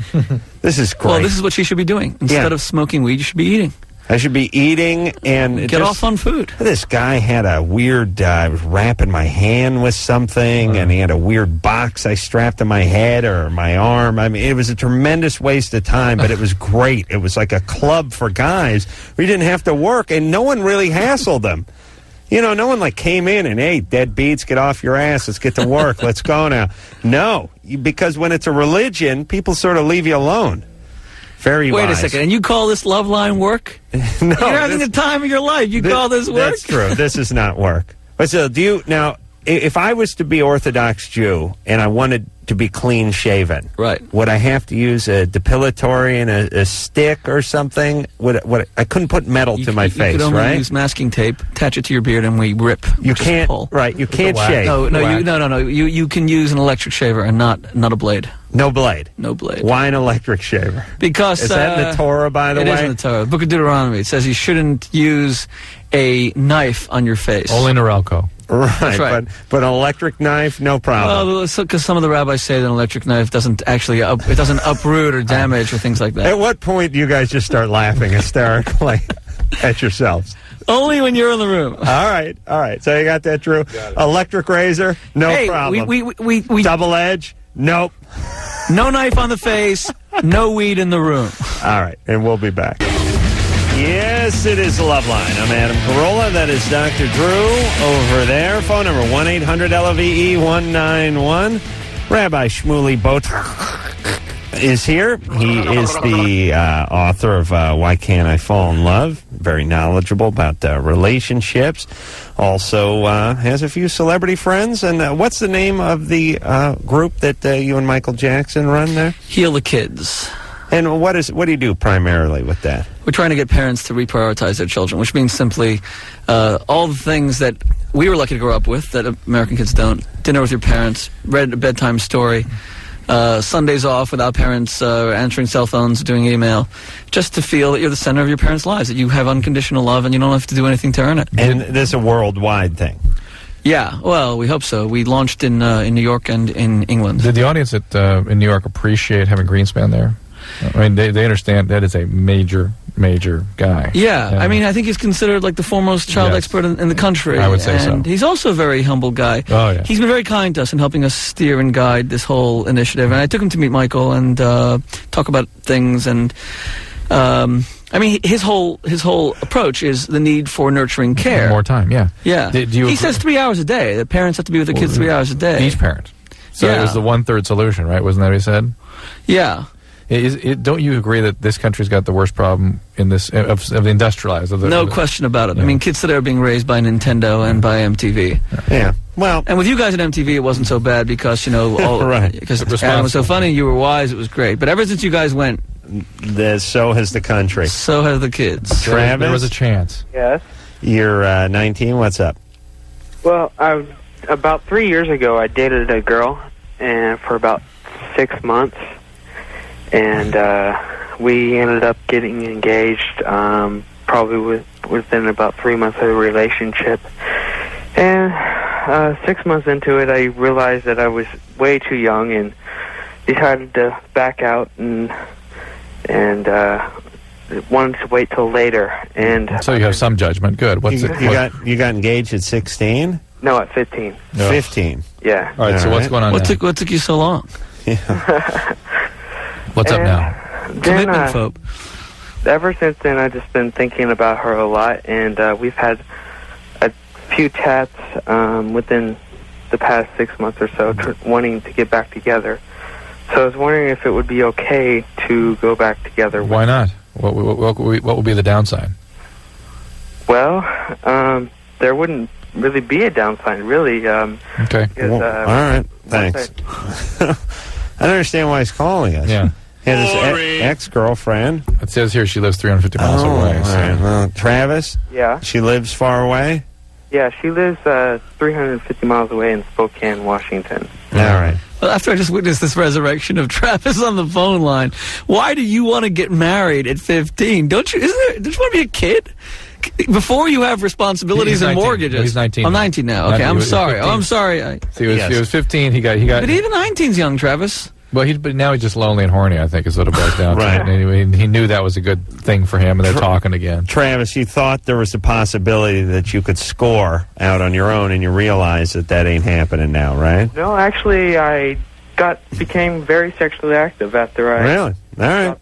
This is great. Well, this is what she should be doing. Instead of smoking weed, you should be eating. I should be eating and... Get off on food. This guy had a weird... I was wrapping my hand with something, and he had a weird box I strapped to my head or my arm. I mean, it was a tremendous waste of time, but it was great. It was like a club for guys. We didn't have to work, and no one really hassled them. No one came in and, hey, dead beats, get off your ass, let's get to work, let's go now. No, because when it's a religion, people sort of leave you alone. Very Wait wise. a second, and you call this Loveline work? No. You're having the time of your life. You call this work? That's true. This is not work. But still, if I was to be Orthodox Jew and I wanted to be clean shaven, right? Would I have to use a depilatory and a stick or something? I couldn't put metal to my face, you could only right? use masking tape, attach it to your beard, and we rip. You can't, right? You can't shave. No. You can use an electric shaver and not a blade. No blade. No blade. Why an electric shaver? Because is that in the Torah, by the way? It is in the Torah. Book of Deuteronomy. It says you shouldn't use a knife on your face. Only Norelco. Right. But an electric knife, no problem. Well, because some of the rabbis say that an electric knife doesn't actually it doesn't uproot or damage or things like that. At what point do you guys just start laughing hysterically at yourselves? Only when you're in the room. All right. So you got that, Drew? Electric razor, no problem. We double edge, nope. No knife on the face, no weed in the room. All right, and we'll be back. Yes, it is Loveline. I'm Adam Carolla. That is Dr. Drew over there. Phone number 1-800-LOVE-191. Rabbi Shmuley Boteach is here. He is the author of Why Can't I Fall in Love? Very knowledgeable about relationships. Also has a few celebrity friends. And what's the name of the group that you and Michael Jackson run there? Heal the Kids. And what do you do primarily with that? We're trying to get parents to reprioritize their children, which means simply all the things that we were lucky to grow up with that American kids don't. Dinner with your parents, read a bedtime story, Sundays off without parents answering cell phones, doing email, just to feel that you're the center of your parents' lives, that you have unconditional love and you don't have to do anything to earn it. And this is a worldwide thing. Yeah, well, we hope so. We launched in New York and in England. Did the audience in New York appreciate having Greenspan there? I mean, they understand that is a major guy. Yeah, I mean, I think he's considered like the foremost child expert in the country. I would say so. And he's also a very humble guy. Oh, yeah. He's been very kind to us in helping us steer and guide this whole initiative. And I took him to meet Michael and talk about things. And I mean, his whole approach is the need for nurturing care. More time, yeah. Yeah. He says 3 hours a day. The parents have to be with their kids 3 hours a day. Each parent. So it was the 1/3 solution, right? Wasn't that what he said? Yeah. Don't you agree that this country's got the worst problem in this of the industrialized? No question about it. Yeah. I mean, kids today are being raised by Nintendo and by MTV. Yeah. Well, and with you guys at MTV, it wasn't so bad because because Adam was so funny, you were wise, it was great. But ever since you guys went so has the country. So have the kids. Travis? There was a chance. Yes. You're 19. What's up? Well, about 3 years ago, I dated a girl and for about 6 months, and we ended up getting engaged probably within about 3 months of the relationship. And 6 months into it, I realized that I was way too young and decided to back out and wanted to wait till later. And so you have some judgment. Good. You got engaged at 16? No, at 15. No. 15. Yeah. All right. So what's going on? What took you so long? What's up now? Commitment phobe. Ever since then, I've just been thinking about her a lot, and we've had a few chats within the past 6 months or so, wanting to get back together. So I was wondering if it would be okay to go back together. Why not? What would be the downside? Well, there wouldn't really be a downside, really. Okay. Because, all right. Thanks. I don't understand why he's calling us. Yeah. He has his ex-girlfriend. It says here she lives 350 miles away. All So. right. Well, Travis? Yeah. She lives far away? Yeah, she lives 350 miles away in Spokane, Washington. All right. Well, after I just witnessed this resurrection of Travis on the phone line, why do you want to get married at 15? Don't you want to be a kid? Before you have responsibilities and mortgages. He's 19. I'm 19 now. Okay, I'm sorry. Oh, I'm sorry. See, he was 15. He got. But even 19's young, Travis. Well, but now he's just lonely and horny, I think, is what it boils down to. Right. And he knew that was a good thing for him, and they're talking again. Travis, you thought there was a possibility that you could score out on your own, and you realize that ain't happening now, right? No, actually, I became very sexually active after I... Really? All right.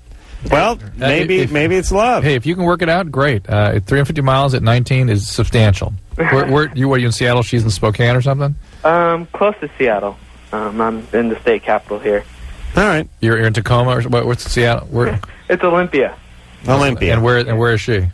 Well, maybe it's love. Hey, if you can work it out, great. 350 miles at 19 is substantial. Were you in Seattle? She's in Spokane or something? Close to Seattle. I'm in the state capital here. All right. You're in Tacoma or what's Seattle? It's Olympia. Olympia. And where is she?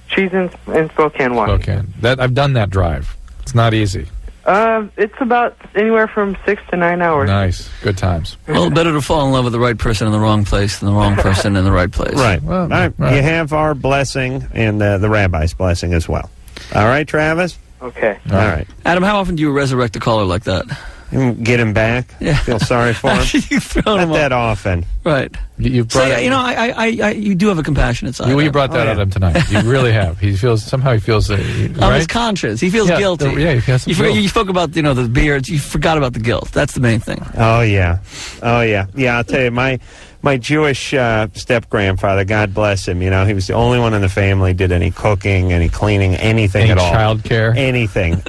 She's in Spokane, Washington. Spokane. I've done that drive. It's not easy. It's about anywhere from 6 to 9 hours. Nice. Good times. Well, better to fall in love with the right person in the wrong place than the wrong person in the right place. Right. Well, all right. right. You have our blessing and the rabbi's blessing as well. All right, Travis? Okay. All right. Adam, how often do you resurrect a caller like that? Get him back? Yeah. Feel sorry for him? You've thrown Not him that off. often. Right. You've brought you do have a compassionate side. You brought that out of him tonight. You really have. He feels right? His conscience. He feels guilty. He has some guilt. You spoke about the beards. You forgot about the guilt. That's the main thing. Oh yeah. Yeah, I'll tell you, my Jewish step-grandfather, God bless him, he was the only one in the family did any cooking, any cleaning, anything at all. Child care? Anything.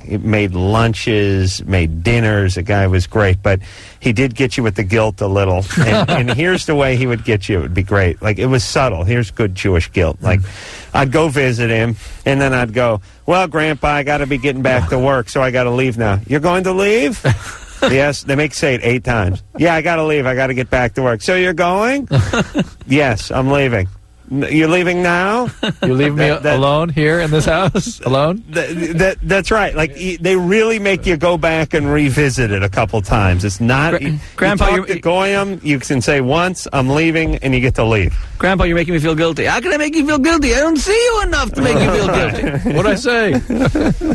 He made lunches, made dinners. The guy was great, but he did get you with the guilt a little. And here's the way he would get you. It would be great. Like, it was subtle. Here's good Jewish guilt. Like, I'd go visit him, and then I'd go, well, Grandpa, I got to be getting back to work, so I got to leave now. You're going to leave? Yes, they make say it 8 times. Yeah, I got to leave. I got to get back to work. So you're going? Yes, I'm leaving. You're leaving now? You leave me alone here in this house? Alone? That's right. Like, they really make you go back and revisit it a couple times. It's not... Grandpa, you talk to Goyim, you can say once, I'm leaving, and you get to leave. Grandpa, you're making me feel guilty. How can I make you feel guilty? I don't see you enough to make you feel guilty. What'd I say?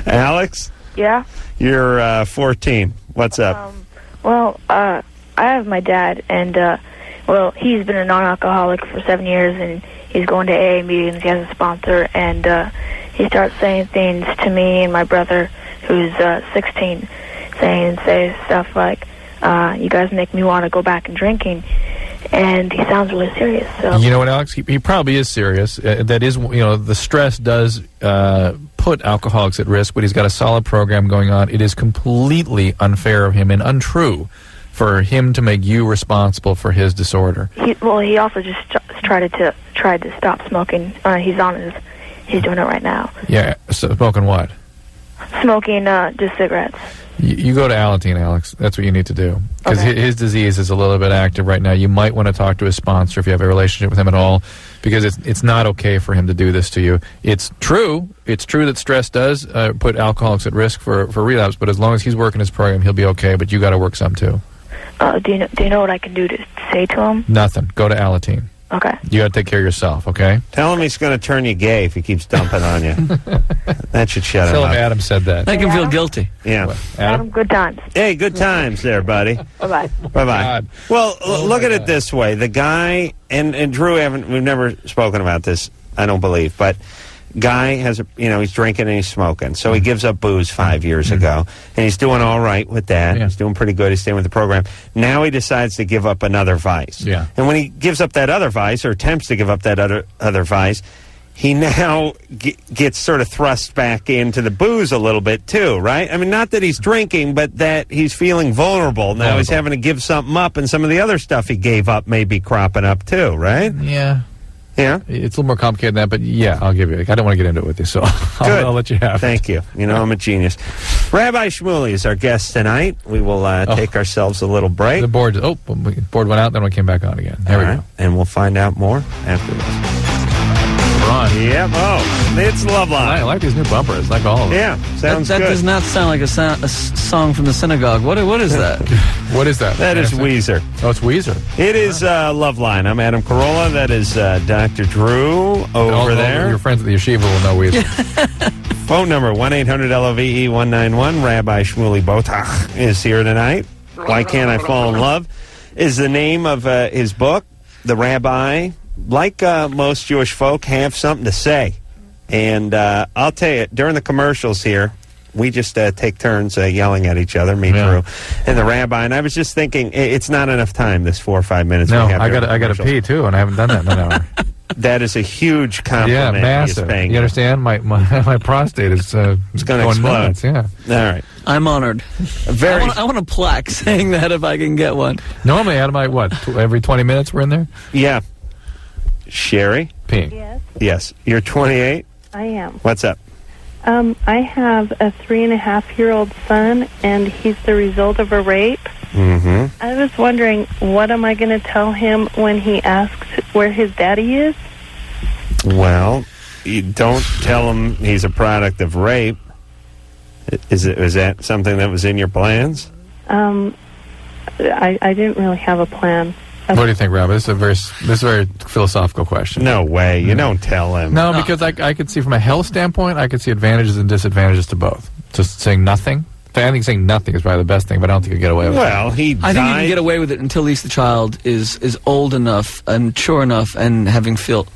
Alex? Yeah? You're 14. What's up? I have my dad, and, he's been a non-alcoholic for 7 years, and he's going to AA meetings. He has a sponsor, and he starts saying things to me and my brother, who's 16, say stuff like, you guys make me want to go back and drinking. And he sounds really serious. So you know what, Alex? He probably is serious. That is, the stress does put alcoholics at risk, but he's got a solid program going on. It is completely unfair of him and untrue for him to make you responsible for his disorder. He also just tried to stop smoking. He's doing it right now. Yeah, so smoking what? Smoking just cigarettes. You go to Alateen, Alex. That's what you need to do. Because his disease is a little bit active right now. You might want to talk to his sponsor if you have a relationship with him at all, because it's not okay for him to do this to you. It's true that stress does put alcoholics at risk for relapse, but as long as he's working his program, he'll be okay, but you got to work some too. Do you know what I can do to say to him? Nothing. Go to Alateen. Okay. You got to take care of yourself, okay? Tell him he's going to turn you gay if he keeps dumping on you. That should shut him Tell up. him Adam said that. Make him feel Adam? guilty. Yeah. Adam, good times. Hey, good times there, buddy. Bye-bye. Bye-bye. God. Well, look my at it God. this way. The guy, and Drew, we've never spoken about this, I don't believe, but guy has, he's drinking and he's smoking. So he gives up booze 5 years ago, and he's doing all right with that. Yeah. He's doing pretty good. He's staying with the program. Now he decides to give up another vice. Yeah. And when he gives up that other vice, or attempts to give up that other vice, he now gets sort of thrust back into the booze a little bit too, right? I mean, not that he's drinking, but that he's feeling vulnerable. Now he's having to give something up, and some of the other stuff he gave up may be cropping up too, right? Yeah. Yeah. It's a little more complicated than that, but yeah, I'll give you. I don't want to get into it with you, so Good. I'll let you have it. Thank you. I'm a genius. Rabbi Shmuley is our guest tonight. We will take ourselves a little break. The board went out, then we came back on again. There we go. And we'll find out more after this. Ron. Yep. Oh, it's Loveline. I like these new bumpers. Like all of them. Yeah, sounds that good. does not sound like a song from the synagogue. What is that? What is that? That is Weezer. Oh, it's Weezer. It is Loveline. I'm Adam Carolla. That is Dr. Drew over there. Your friends at the yeshiva will know Weezer. Phone number 1-800-LOVE-191. Rabbi Shmuley Boteach is here tonight. Why Can't I Fall in Love is the name of his book. The rabbi, like most Jewish folk, have something to say. And I'll tell you, during the commercials here, we just take turns yelling at each other, me, Drew, and the rabbi. And I was just thinking, it's not enough time, this 4 or 5 minutes No, we have. I got to pee, too, and I haven't done that in an hour. That is a huge compliment. Yeah, massive. Paying You understand? My prostate is it's going to explode. Nuts, yeah. All right. I'm honored. I want a plaque saying that if I can get one. Normally, Adam, every 20 minutes we're in there? Yeah. Sherry? Peeing. Yes, Yes. You're 28? I am. What's up? I have a 3.5-year-old son, and he's the result of a rape. Mm-hmm. I was wondering, what am I going to tell him when he asks where his daddy is? Well, you don't tell him he's a product of rape. Is that something that was in your plans? I didn't really have a plan. What do you think, Rob? This is a very philosophical question. No way. You don't tell him. No, because I could see from a health standpoint, I could see advantages and disadvantages to both. Just saying nothing. I think saying nothing is probably the best thing, but I don't think you get away with it. Well, I think you can get away with it until at least the child is old enough and mature enough and having felt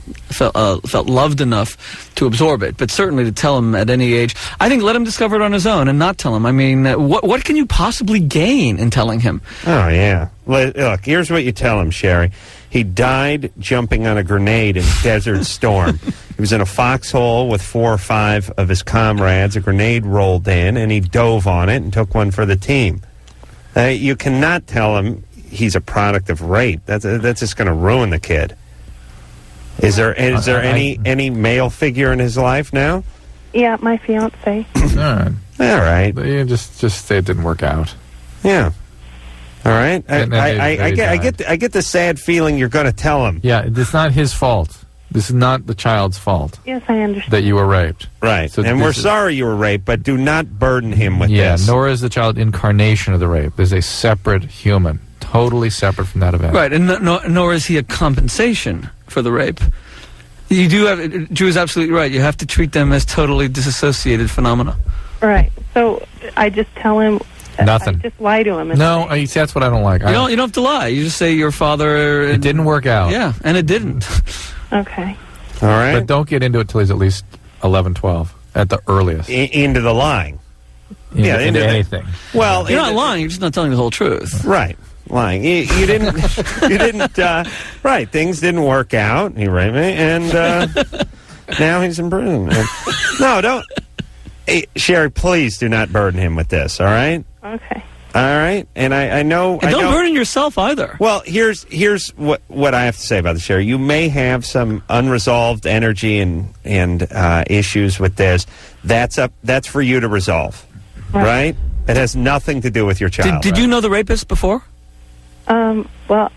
loved enough to absorb it. But certainly to tell him at any age, I think let him discover it on his own and not tell him. I mean, what can you possibly gain in telling him? Oh, yeah. Look, here's what you tell him, Sherry. He died jumping on a grenade in Desert Storm. He was in a foxhole with 4 or 5 of his comrades. A grenade rolled in, and he dove on it and took one for the team. You cannot tell him he's a product of rape. That's just going to ruin the kid. Is there any male figure in his life now? Yeah, my fiance. All right. You just say it didn't work out. Yeah. All right. I get the sad feeling you're going to tell him. Yeah, it's not his fault. This is not the child's fault. Yes, I understand. That you were raped. Right. So and we're sorry you were raped, but do not burden him with this. Nor is the child incarnation of the rape. There's a separate human, totally separate from that event. Right, and nor is he a compensation for the rape. You do have, Drew is absolutely right. You have to treat them as totally disassociated phenomena. Right. So I just tell him. Nothing. I just lie to him. No, that's what I don't like. You don't have to lie. You just say your father. It didn't work out. Yeah, and it didn't. Okay. All right. But don't get into it till he's at least 11, 12 at the earliest. Into the lying. Into anything. Well, you're not lying. You're just not telling the whole truth. Right. Lying. You didn't. You didn't. Right. Things didn't work out. He raped me, and now he's in prison. No, don't. Hey, Sherry, please do not burden him with this. All right. Okay. All right. And I know. And don't burden yourself either. Well, here's what I have to say about this, Sherry. You may have some unresolved energy and issues with this. That's for you to resolve. Right. It has nothing to do with your child. Did you know the rapist before? Well,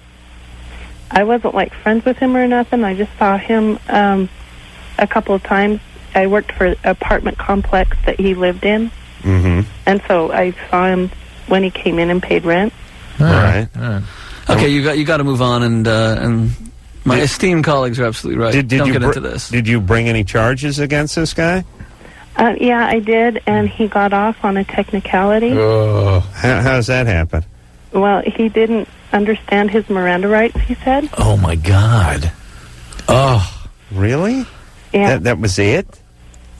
I wasn't like friends with him or nothing. I just saw him a couple of times. I worked for an apartment complex that he lived in, mm-hmm. and so I saw him when he came in and paid rent. All right. Okay, you got to move on, and my esteemed colleagues are absolutely right. Don't get into this. Did you bring any charges against this guy? Yeah, I did, and he got off on a technicality. How's that happen? Well, he didn't understand his Miranda rights, he said. Oh, my God. Oh. Really? Yeah. That was it?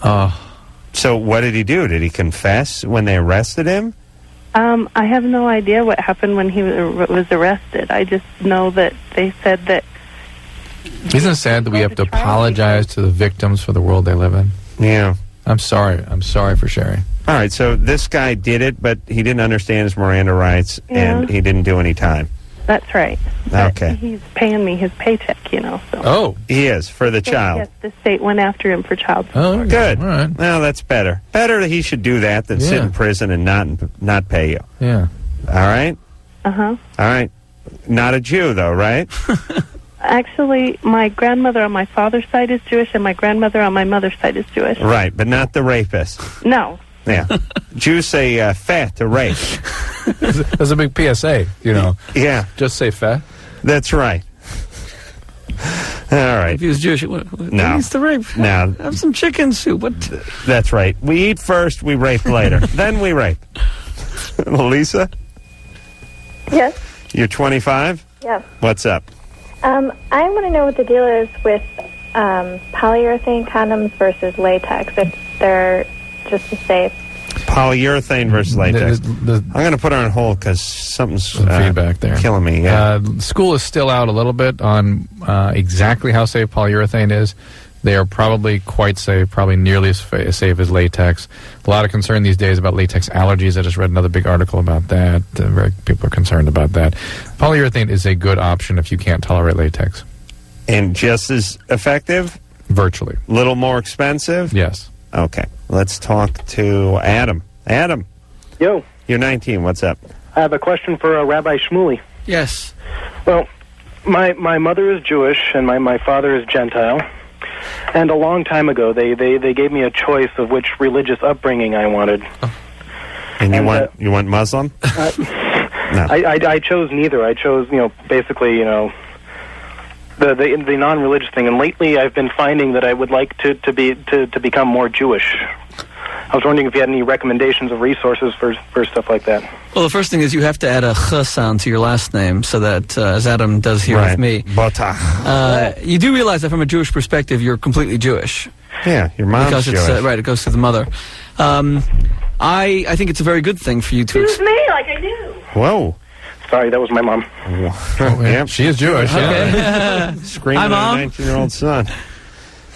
Oh. So what did he do? Did he confess when they arrested him? I have no idea what happened when he was arrested. I just know that they said that... Isn't it sad that we have to apologize to the victims for the world they live in? Yeah. I'm sorry. I'm sorry for sharing. All right, so this guy did it, but he didn't understand his Miranda rights, and he didn't do any time. That's right. But okay. He's paying me his paycheck, so. Oh. He is, for the child. Yes, the state went after him for child support. Oh, good. All right. Well, that's better. Better that he should do that than sit in prison and not pay you. Yeah. All right? Uh-huh. All right. Not a Jew, though, right? Actually, my grandmother on my father's side is Jewish, and my grandmother on my mother's side is Jewish. Right, but not the rapist. No. Yeah. Jews say fat to rape. There's a big PSA, Yeah. Just say fat. That's right. All right. If he was Jewish, what needs to rape? No. Have some chicken soup. What? That's right. We eat first, we rape later. Then we rape. Lisa? Yes. You're 25? Yeah. What's up? I want to know what the deal is with polyurethane condoms versus latex, if they're just as safe. Polyurethane versus latex. I'm going to put her on hold because something's feedback there. Killing me. Yeah. School is still out a little bit on exactly how safe polyurethane is. They are probably quite safe, probably nearly as safe as latex. A lot of concern these days about latex allergies. I just read another big article about that. People are concerned about that. Polyurethane is a good option if you can't tolerate latex. And just as effective? Virtually. A little more expensive? Yes. Okay. Let's talk to Adam. Adam. Yo. You're 19. What's up? I have a question for Rabbi Shmuley. Yes. Well, my mother is Jewish and my father is Gentile. And a long time ago, they gave me a choice of which religious upbringing I wanted. Oh. And you want Muslim? No. I chose neither. I chose, basically, the non-religious thing. And lately, I've been finding that I would like to become more Jewish. I was wondering if you had any recommendations of resources for stuff like that. Well, the first thing is you have to add a ch sound to your last name, so that, as Adam does here with me, Boteach. You do realize that from a Jewish perspective, you're completely Jewish. Yeah, your mom's because it's, Jewish. right, it goes to the mother. I think it's a very good thing for you to... Excuse me, like I do. Whoa. Sorry, that was my mom. Yeah, she is Jewish. Okay. Yeah. Screaming Hi, Mom. at a 19-year-old son.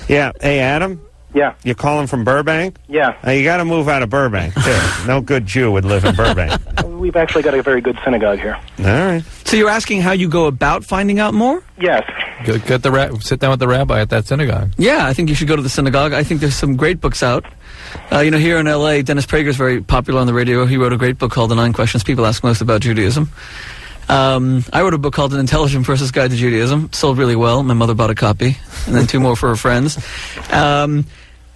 Yeah. Hey, Adam? Yeah. You calling from Burbank? Yeah. You got to move out of Burbank, too. No good Jew would live in Burbank. We've actually got a very good synagogue here. All right. So you're asking how you go about finding out more? Yes. Sit down with the rabbi at that synagogue. Yeah, I think you should go to the synagogue. I think there's some great books out. Here in L.A., Dennis Prager is very popular on the radio. He wrote a great book called The 9 Questions People Ask Most About Judaism. I wrote a book called An Intelligent Person's Guide to Judaism. It sold really well. My mother bought a copy, and then 2 more for her friends.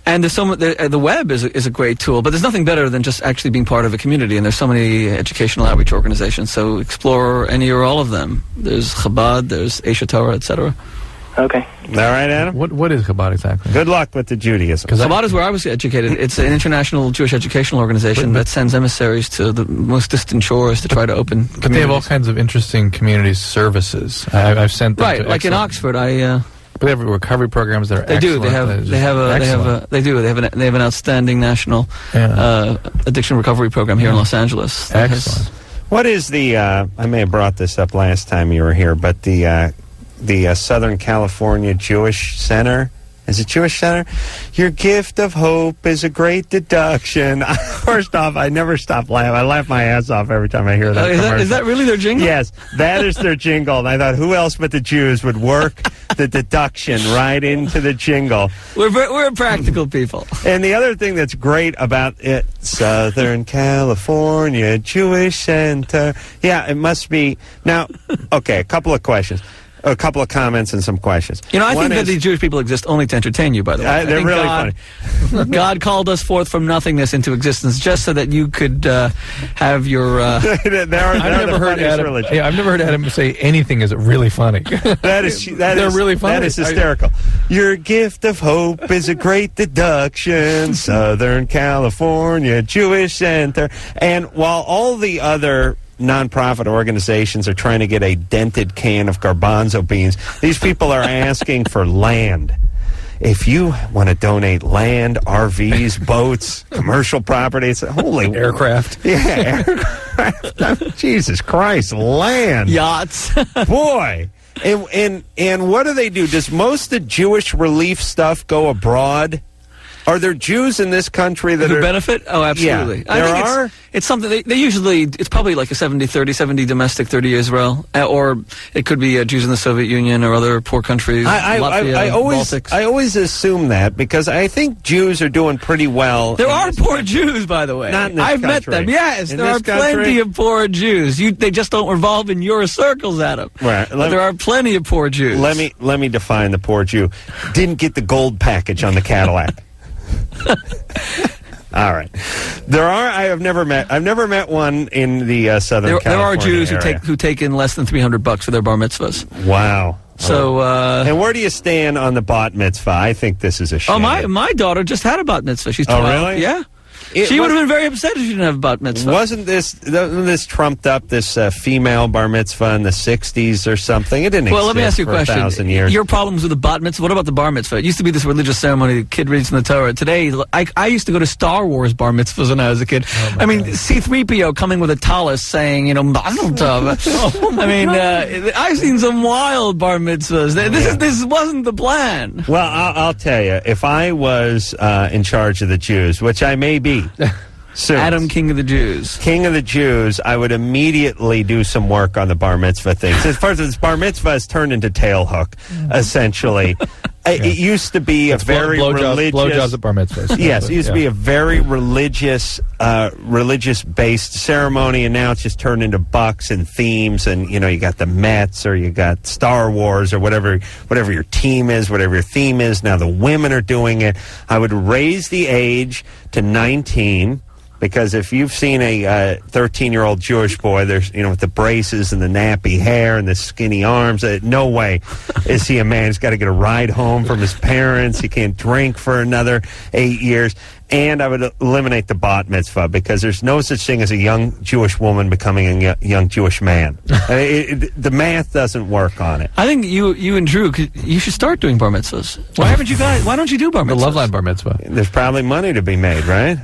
And there's the web is a great tool, but there's nothing better than just actually being part of a community, and there's so many educational outreach organizations, so explore any or all of them. There's Chabad, there's Esha Torah, etc. Okay. All right, Adam? What is Chabad exactly? Good luck with the Judaism. Chabad is where I was educated. It's an international Jewish educational organization that sends emissaries to the most distant shores to try to open communities. But they have all kinds of interesting community services. I've sent them to like in Oxford, But they have recovery programs that are excellent. They have an outstanding national addiction recovery program here in Los Angeles. Excellent. What is the? I may have brought this up last time you were here, but the Southern California Jewish Center. Is it Jewish Center? Your gift of hope is a great deduction. First off, I never stop laughing. I laugh my ass off every time I hear that commercial. Is that really their jingle? Yes, that is their jingle. And I thought, who else but the Jews would work the deduction right into the jingle? We're practical people. And the other thing that's great about it, Southern California Jewish Center. Yeah, it must be. Now, okay, a couple of questions. a couple of comments and some questions. I One think that is- these Jewish people exist only to entertain you, by the way. I they're think really funny. God called us forth from nothingness into existence just so that you could have your... I've never heard Adam say anything is really funny. They're really funny. That is hysterical. Your gift of hope is a great deduction. Southern California Jewish Center. And while all the other nonprofit organizations are trying to get a dented can of garbanzo beans, these people are asking for land. If you want to donate land, RVs, boats, commercial properties, holy aircraft. Yeah, aircraft. Jesus Christ, land. Yachts. Boy. And what do they do? Does most of the Jewish relief stuff go abroad? Are there Jews in this country that Who are benefit? Oh, absolutely. Yeah, I there think are. It's something they usually. It's probably like a 70-30, 70 domestic, 30 Israel, or it could be Jews in the Soviet Union or other poor countries. Latvia, I Baltics. always assume that because I think Jews are doing pretty well. There are poor Jews, by the way. Not in this I've met country. them. Yes, In there this are plenty country? of poor Jews. They just don't revolve in your circles, Adam. Right. But there are plenty of poor Jews. Let me define the poor Jew. Didn't get the gold package on the Cadillac. All right. I've never met one in the Southern California There are Jews area. who take in less than $300 for their bar mitzvahs. Wow. So, and where do you stand on the bat mitzvah? I think this is a shame. my daughter just had a bat mitzvah. She's 12. Oh, really? Yeah. She would have been very upset if she didn't have a bat mitzvah. Wasn't this trumped up, this female bar mitzvah in the 60s or something? It didn't Well, exist let me ask you a for question. 1,000 years. Your problems with the bat mitzvah, what about the bar mitzvah? It used to be this religious ceremony the kid reads from the Torah. Today, I used to go to Star Wars bar mitzvahs when I was a kid. I mean, C-3PO coming with a tallis saying, Mazel Tov. I mean, I've seen some wild bar mitzvahs. This wasn't the plan. Well, I'll tell you, if I was in charge of the Jews, which I may be, soon. Adam, King of the Jews. King of the Jews, I would immediately do some work on the bar mitzvah things. As far as this bar mitzvah has turned into tailhook, essentially. It used to be a very religious... Blowjobs at bar mitzvahs. Yes, it used to be a very religious-based ceremony, and now it's just turned into bucks and themes, and, you got the Mets, or you got Star Wars, or whatever your team is, whatever your theme is. Now the women are doing it. I would raise the age to 19... Because if you've seen a 13-year-old Jewish boy, there's with the braces and the nappy hair and the skinny arms, no way is he a man. He's got to get a ride home from his parents. He can't drink for another 8 years. And I would eliminate the bat mitzvah because there's no such thing as a young Jewish woman becoming a young Jewish man. The math doesn't work on it. I think you and Drew, you should start doing bar mitzvahs. Why don't you do bar mitzvahs? The Loveline bar mitzvah. There's probably money to be made, right?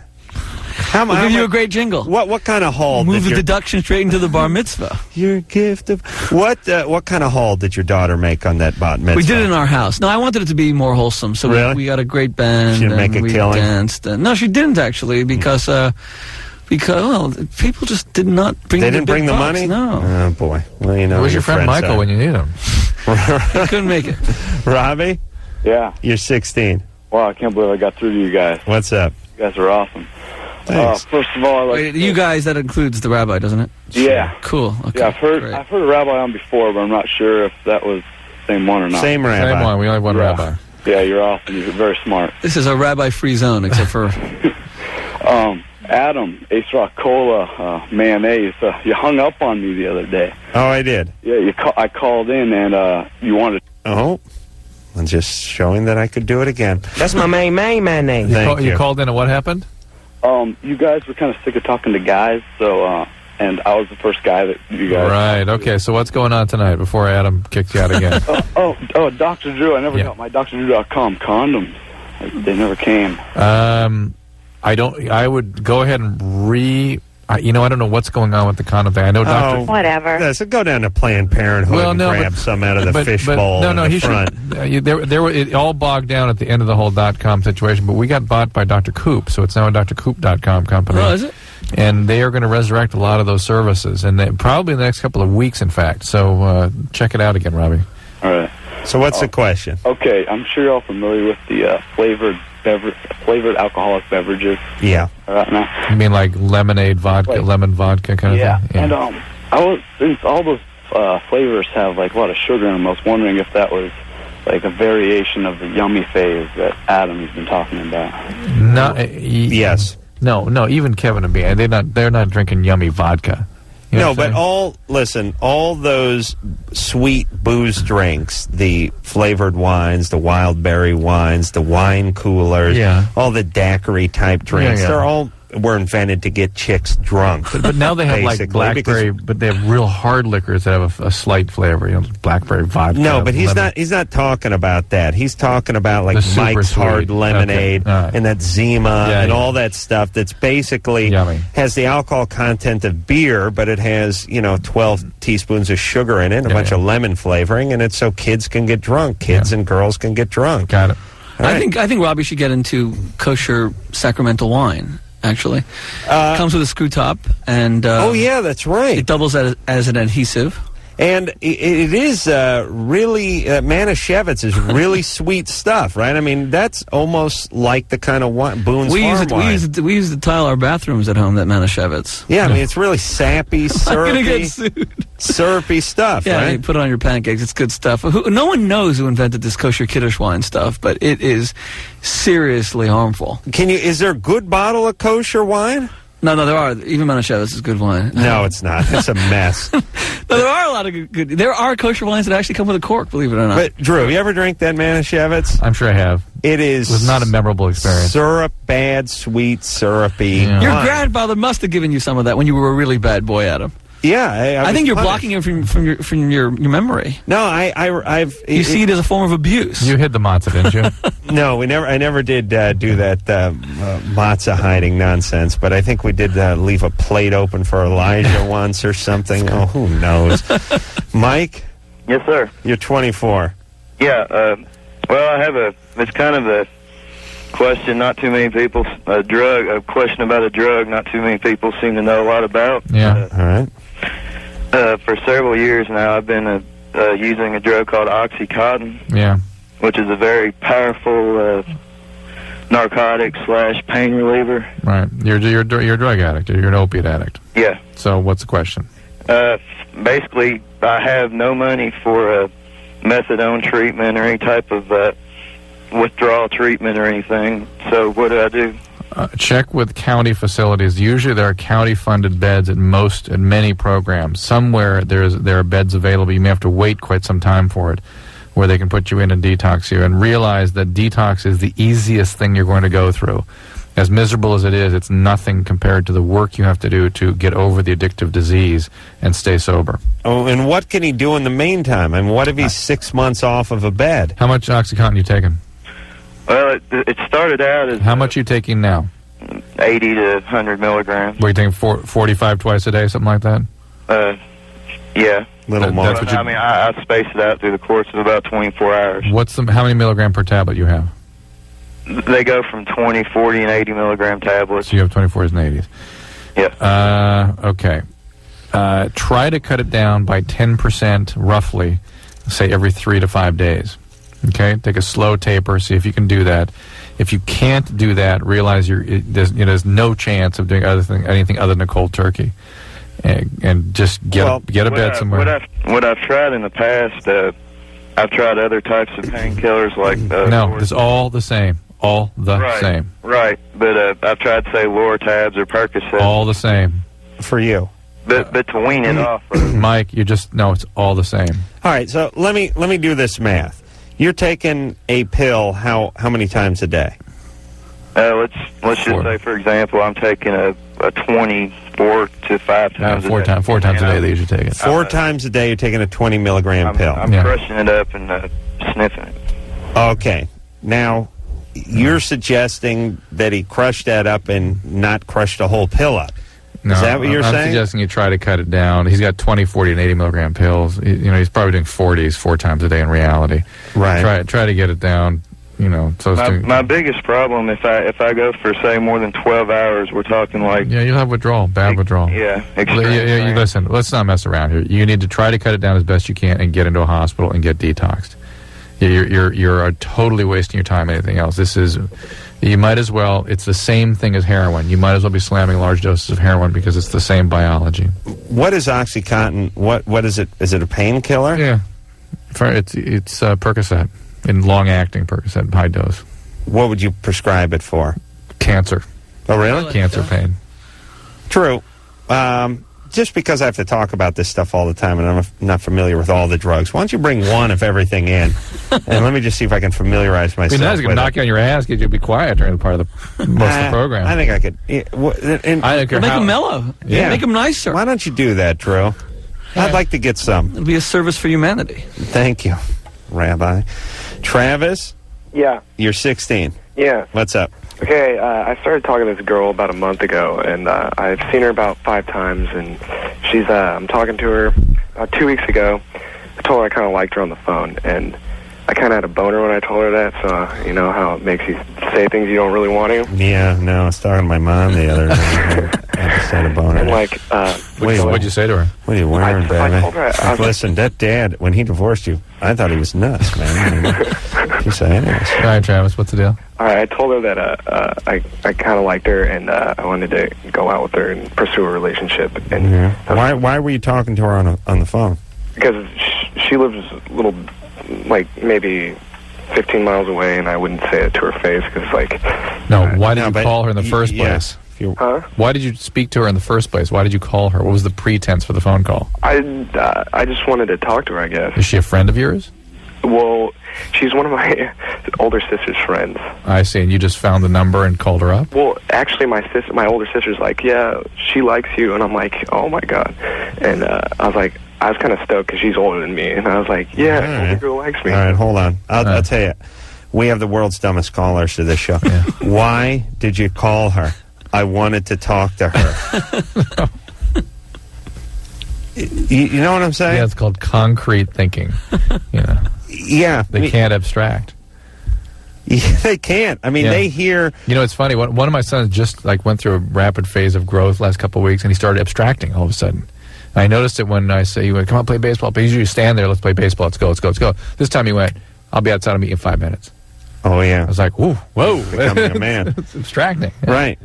We'll give you a great jingle. What kind of hall? Move the deduction straight into the bar mitzvah. Your gift of what kind of haul did your daughter make on that bat mitzvah? We did it in our house. No, I wanted it to be more wholesome, so really? we got a great band. She didn't make a we killing? Danced. No, she didn't actually because people just did not bring. They didn't bring the money. No. Oh boy. Well, Where's your friend Michael when you need him? I couldn't make it. Robbie? Yeah. You're 16. Wow, I can't believe I got through to you guys. What's up? You guys are awesome. Thanks. First of all, Wait, you guys, that includes the rabbi, doesn't it? Yeah. Cool. Okay, yeah, I've heard great. a rabbi on before, but I'm not sure if that was the same one or not. Same rabbi. Same one. We only have one rabbi. Yeah, you're awesome. You're very smart. This is a rabbi-free zone, except for... Adam, Carolla, mayonnaise. You hung up on me the other day. Oh, I did? Yeah, I called in, and you wanted... Oh, I'm just showing that I could do it again. That's my main name. You called in, and what happened? You guys were kind of sick of talking to guys, so... and I was the first guy that you guys... Right, okay, so what's going on tonight before Adam kicked you out again? Dr. Drew, I never got my DrDrew.com condoms. They never came. I would go ahead and I don't know what's going on with the condom thing. I know Dr. Whatever. Yeah, so go down to Planned Parenthood and grab some out of the fishbowl in the front. It all bogged down at the end of the whole .com situation, but we got bought by Dr. Coop, so it's now a DrCoop.com company. Oh, is it? And they are going to resurrect a lot of those services, and probably in the next couple of weeks, in fact. So check it out again, Robbie. All right. So what's the question? Okay, I'm sure you're all familiar with the flavored alcoholic beverages. Yeah. Right now. You mean like lemonade vodka, lemon vodka kind of thing? Yeah. And since all those flavors have like a lot of sugar in them. I was wondering if that was like a variation of the yummy phase that Adam's been talking about. Yes. No. Even Kevin and me, they're not drinking yummy vodka. You know no, but all those sweet booze drinks, the flavored wines, the wild berry wines, the wine coolers, all the daiquiri type drinks, they're all were invented to get chicks drunk. But now they have like blackberry, but they have real hard liquors that have a slight flavor, blackberry vodka. No, but he's not talking about that. He's talking about like Mike's Hard Lemonade and that Zima and all that stuff that's basically has the alcohol content of beer, but it has, 12 teaspoons of sugar in it, a bunch of lemon flavoring, and it's so kids can get drunk. Kids and girls can get drunk. Got it. I think Robbie should get into kosher sacramental wine. Actually, comes with a screw top, and that's right. It doubles as an adhesive, and it is really Manischewitz is really sweet stuff, right? I mean, that's almost like the kind of wine Boone's Farm wine. We use it to tile our bathrooms at home. That Manischewitz. Yeah, I mean, it's really sappy, syrupy. I'm gonna get sued. Syrupy stuff, yeah, right? You put it on your pancakes. It's good stuff. No one knows who invented this kosher Kiddush wine stuff, but it is seriously harmful. Is there a good bottle of kosher wine? No, there are. Even Manischewitz is good wine. No, it's not. It's a mess. No, there are a lot of good. There are kosher wines that actually come with a cork, believe it or not. But, Drew, have you ever drank that Manischewitz? I'm sure I have. It was not a memorable experience. Syrup, bad, sweet, syrupy. Yeah. Your grandfather must have given you some of that when you were a really bad boy, Adam. Yeah, I think you're blocking it from your memory. No, I've you see it as a form of abuse. You hid the matzah, didn't you? No, I never did do that matzah hiding nonsense. But I think we did leave a plate open for Elijah once or something. Oh, who knows? Mike? Yes, sir. You're 24. Yeah. Well, I have it's kind of a question. Not too many people. A question about a drug. Not too many people seem to know a lot about. Yeah. All right. For several years now, I've been using a drug called Oxycontin. Yeah. Which is a very powerful narcotic / pain reliever. Right. You're a drug addict. You're an opiate addict. Yeah. So what's the question? Basically, I have no money for methadone treatment or any type of withdrawal treatment or anything. So what do I do? Check with county facilities. Usually there are county-funded beds at many programs. Somewhere there are beds available. You may have to wait quite some time for it, where they can put you in and detox you. And realize that detox is the easiest thing you're going to go through. As miserable as it is, it's nothing compared to the work you have to do to get over the addictive disease and stay sober. Oh, and what can he do in the meantime? And what if he's 6 months off of a bed? How much Oxycontin you taking? Well, it started out as... How much are you taking now? 80 to 100 milligrams. Were you taking 45 twice a day, something like that? Yeah. Little more. I mean, I space it out through the course of about 24 hours. How many milligram per tablet you have? They go from 20, 40, and 80 milligram tablets. So you have 24s and 80s. Yeah. Okay. Try to cut it down by 10% roughly, say every 3 to 5 days. Okay? Take a slow taper, see if you can do that. If you can't do that, realize there's no chance of doing anything other than a cold turkey. And just get a bed somewhere. What I've tried in the past, I've tried other types of painkillers like... no, it's all the same. All the same. Right, but I've tried, say, Lortabs or Percocet. All the same. For you. But to wean it off. Mike, it's all the same. All right, so let me do this math. You're taking a pill how many times a day? Let's just say, for example, I'm taking a 24 to 5 times a day. 4 times a day they usually take it. 4 times a day you're taking a 20 milligram pill. I'm crushing it up and sniffing it. Okay. Now, you're suggesting that he crushed that up and not crushed a whole pill up. No, is that what you're saying? I'm suggesting you try to cut it down. He's got 20, 40, and 80 milligram pills. He's probably doing 40s 4 times a day in reality. Right. Try to get it down. So my biggest problem, if I go for, say, more than 12 hours, we're talking like... Yeah, you'll have withdrawal, bad withdrawal. Yeah, listen, let's not mess around here. You need to try to cut it down as best you can and get into a hospital and get detoxed. You're totally wasting your time on anything else. This is You might as well, it's the same thing as heroin. You might as well be slamming large doses of heroin because it's the same biology. What is OxyContin? What is it? Is it a painkiller? Yeah. It's Percocet, in long-acting Percocet, high dose. What would you prescribe it for? Cancer. Oh, really? Cancer pain. True. Just because I have to talk about this stuff all the time and I'm not familiar with all the drugs, why don't you bring one of everything in? And let me just see if I can familiarize myself with it. It'd be nice to knock you on your ass, get you to be quiet during the part of the most of the program. I think I could. I don't care. Make them mellow. Yeah. Make them nicer. Why don't you do that, Drew? I'd like to get some. It'll be a service for humanity. Thank you, Rabbi. Travis? Yeah. You're 16. Yeah. What's up? Okay, I started talking to this girl about a month ago, and I've seen her about 5 times, and she's, I'm talking to her 2 weeks ago. I told her I kind of liked her on the phone, and I kind of had a boner when I told her that, so you know how it makes you say things you don't really want to? Yeah, no, I was talking to my mom the other day. I just had a boner. And like, what'd you say to her? What are you wearing, baby? I told her, listen, that dad, when he divorced you, I thought he was nuts, man. She said, anyways. All right, Travis, what's the deal? All right, I told her that I kind of liked her, and I wanted to go out with her and pursue a relationship. And why were you talking to her on the phone? Because she lives a little, like, maybe 15 miles away, and I wouldn't say it to her face, because, like... No, why did you call her in the first place? Huh? Why did you speak to her in the first place? Why did you call her? What was the pretense for the phone call? I just wanted to talk to her, I guess. Is she a friend of yours? Well, she's one of my older sister's friends. I see, and you just found the number and called her up? Well, actually, my older sister's like, yeah, she likes you, and I'm like, oh my god. And I was kind of stoked because she's older than me, and I was like, yeah, older girl likes me. All right, hold on. I'll tell you, we have the world's dumbest callers to this show. Yeah. Why did you call her? I wanted to talk to her. You know what I'm saying? Yeah, it's called concrete thinking. You know. Yeah. They can't abstract. Yeah, they can't. I mean, they hear... You know, it's funny. One of my sons just went through a rapid phase of growth last couple of weeks, and he started abstracting all of a sudden. And I noticed it when I say, "You come on, play baseball." But usually you stand there, let's play baseball, let's go. This time he went, "I'll be outside, I'll meet you in 5 minutes." Oh, yeah. I was like, ooh, whoa. Becoming a man. It's abstracting. Yeah. Right.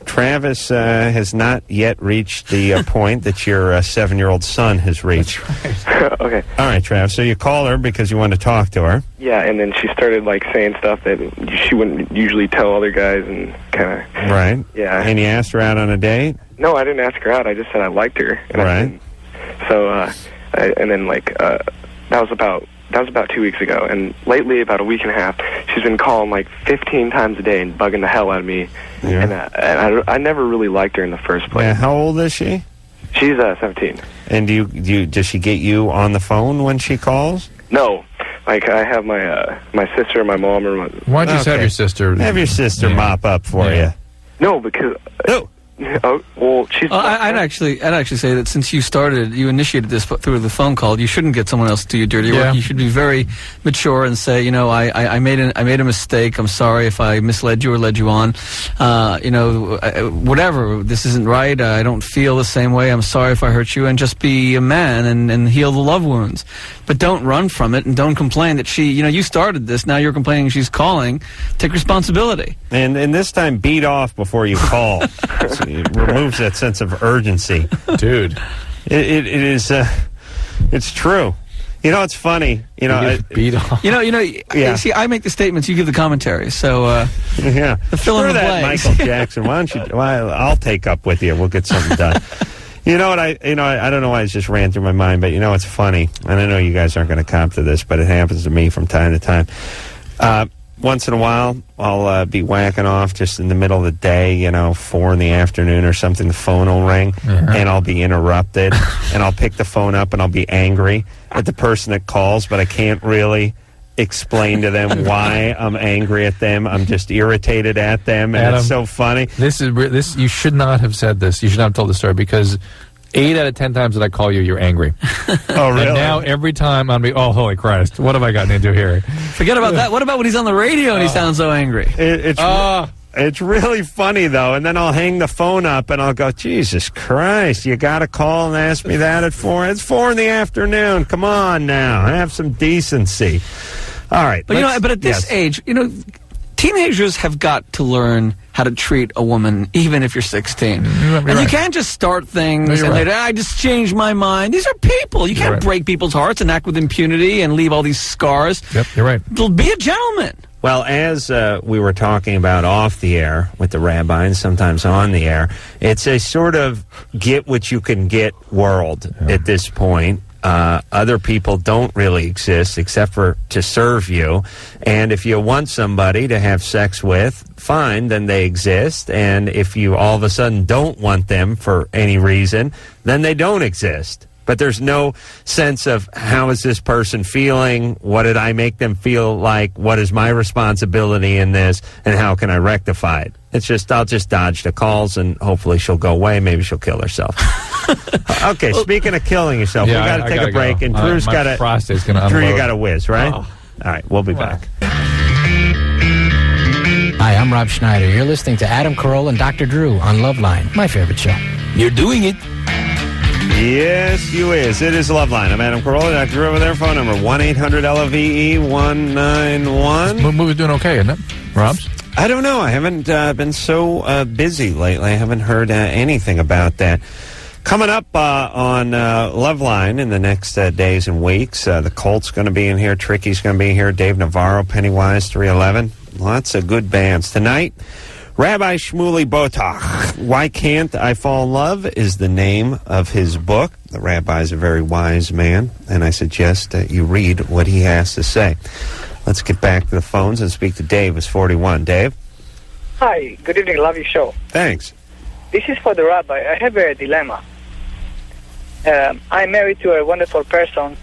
Travis has not yet reached the point that your 7-year-old son has reached. That's right. Okay. All right, Travis. So you call her because you want to talk to her. Yeah, and then she started, like, saying stuff that she wouldn't usually tell other guys, and kind of... Right. Yeah. And you asked her out on a date? No, I didn't ask her out. I just said I liked her. And right. And then, like, that was about 2 weeks ago, and lately, about a week and a half, she's been calling like 15 times a day and bugging the hell out of me. Yeah. And I never really liked her in the first place. Yeah, how old is she? She's 17. And does she get you on the phone when she calls? No, like I have my sister, my mom, or my... Why don't you just have your sister? Have your sister mop up for you. No, because... Oh, well, she's... I'd actually say that since you initiated this through the phone call, you shouldn't get someone else to do your dirty work. You should be very mature and say, you know, I made a mistake. I'm sorry if I misled you or led you on. You know, whatever. This isn't right. I don't feel the same way. I'm sorry if I hurt you. And just be a man and heal the love wounds. But don't run from it and don't complain that you started this. Now you're complaining she's calling. Take responsibility. And this time, beat off before you call. It removes that sense of urgency, dude. It is. It's true. You know, it's funny. You know, beat off. Yeah. See, I make the statements. You give the commentary. So yeah, the fill in the blanks. Michael Jackson. Why don't you? I'll take up with you. We'll get something done. You know what? I don't know why it just ran through my mind, but you know, it's funny, and I know you guys aren't going to comp to this, but it happens to me from time to time. Once in a while, I'll be whacking off just in the middle of the day, 4 in the afternoon or something. The phone will ring, and I'll be interrupted, and I'll pick the phone up, and I'll be angry at the person that calls, but I can't really explain to them why I'm angry at them. I'm just irritated at them, and Adam, it's so funny. This you should not have said this. You should not have told the story, because 8 out of 10 times that I call you, you're angry. Oh, really? And now every time I'm oh, holy Christ, what have I gotten into here? Forget about that. What about when he's on the radio and he sounds so angry? It's really funny, though, and then I'll hang the phone up and I'll go, Jesus Christ, you got to call and ask me that at 4? It's 4 in the afternoon. Come on now. Have some decency. All right. But, but at this age, teenagers have got to learn how to treat a woman, even if you're 16. You can't just start things and I just changed my mind. These are people. You can't break people's hearts and act with impunity and leave all these scars. Yep, you're right. Be a gentleman. Well, as we were talking about off the air with the rabbi and sometimes on the air, it's a sort of get what you can get world at this point. Other people don't really exist except for to serve you. And if you want somebody to have sex with, fine, then they exist. And if you all of a sudden don't want them for any reason, then they don't exist. But there's no sense of how is this person feeling? What did I make them feel like? What is my responsibility in this? And how can I rectify it? It's just, I'll just dodge the calls and hopefully she'll go away. Maybe she'll kill herself. Okay, speaking of killing yourself, we got to take a break. And Drew's got to, Drew, you got to whiz, right? All right, we'll be back. Hi, I'm Rob Schneider. You're listening to Adam Carolla and Dr. Drew on Loveline, my favorite show. You're doing it. Yes, you is. It is Loveline. I'm Adam Carolla. Dr. Drew over there. Phone number 1-800-LOVE-191. This movie's doing okay, isn't it, Robs? I don't know. I haven't been so busy lately. I haven't heard anything about that. Coming up on Loveline in the next days and weeks, the Colt's going to be in here. Tricky's going to be here. Dave Navarro, Pennywise, 311. Lots of good bands. Tonight, Rabbi Shmuley Boteach, Why Can't I Fall in Love is the name of his book. The rabbi is a very wise man, and I suggest that you read what he has to say. Let's get back to the phones and speak to Dave, who's 41. Dave? Hi, good evening. Love your show. Thanks. This is for the rabbi. I have a dilemma. I'm married to a wonderful person,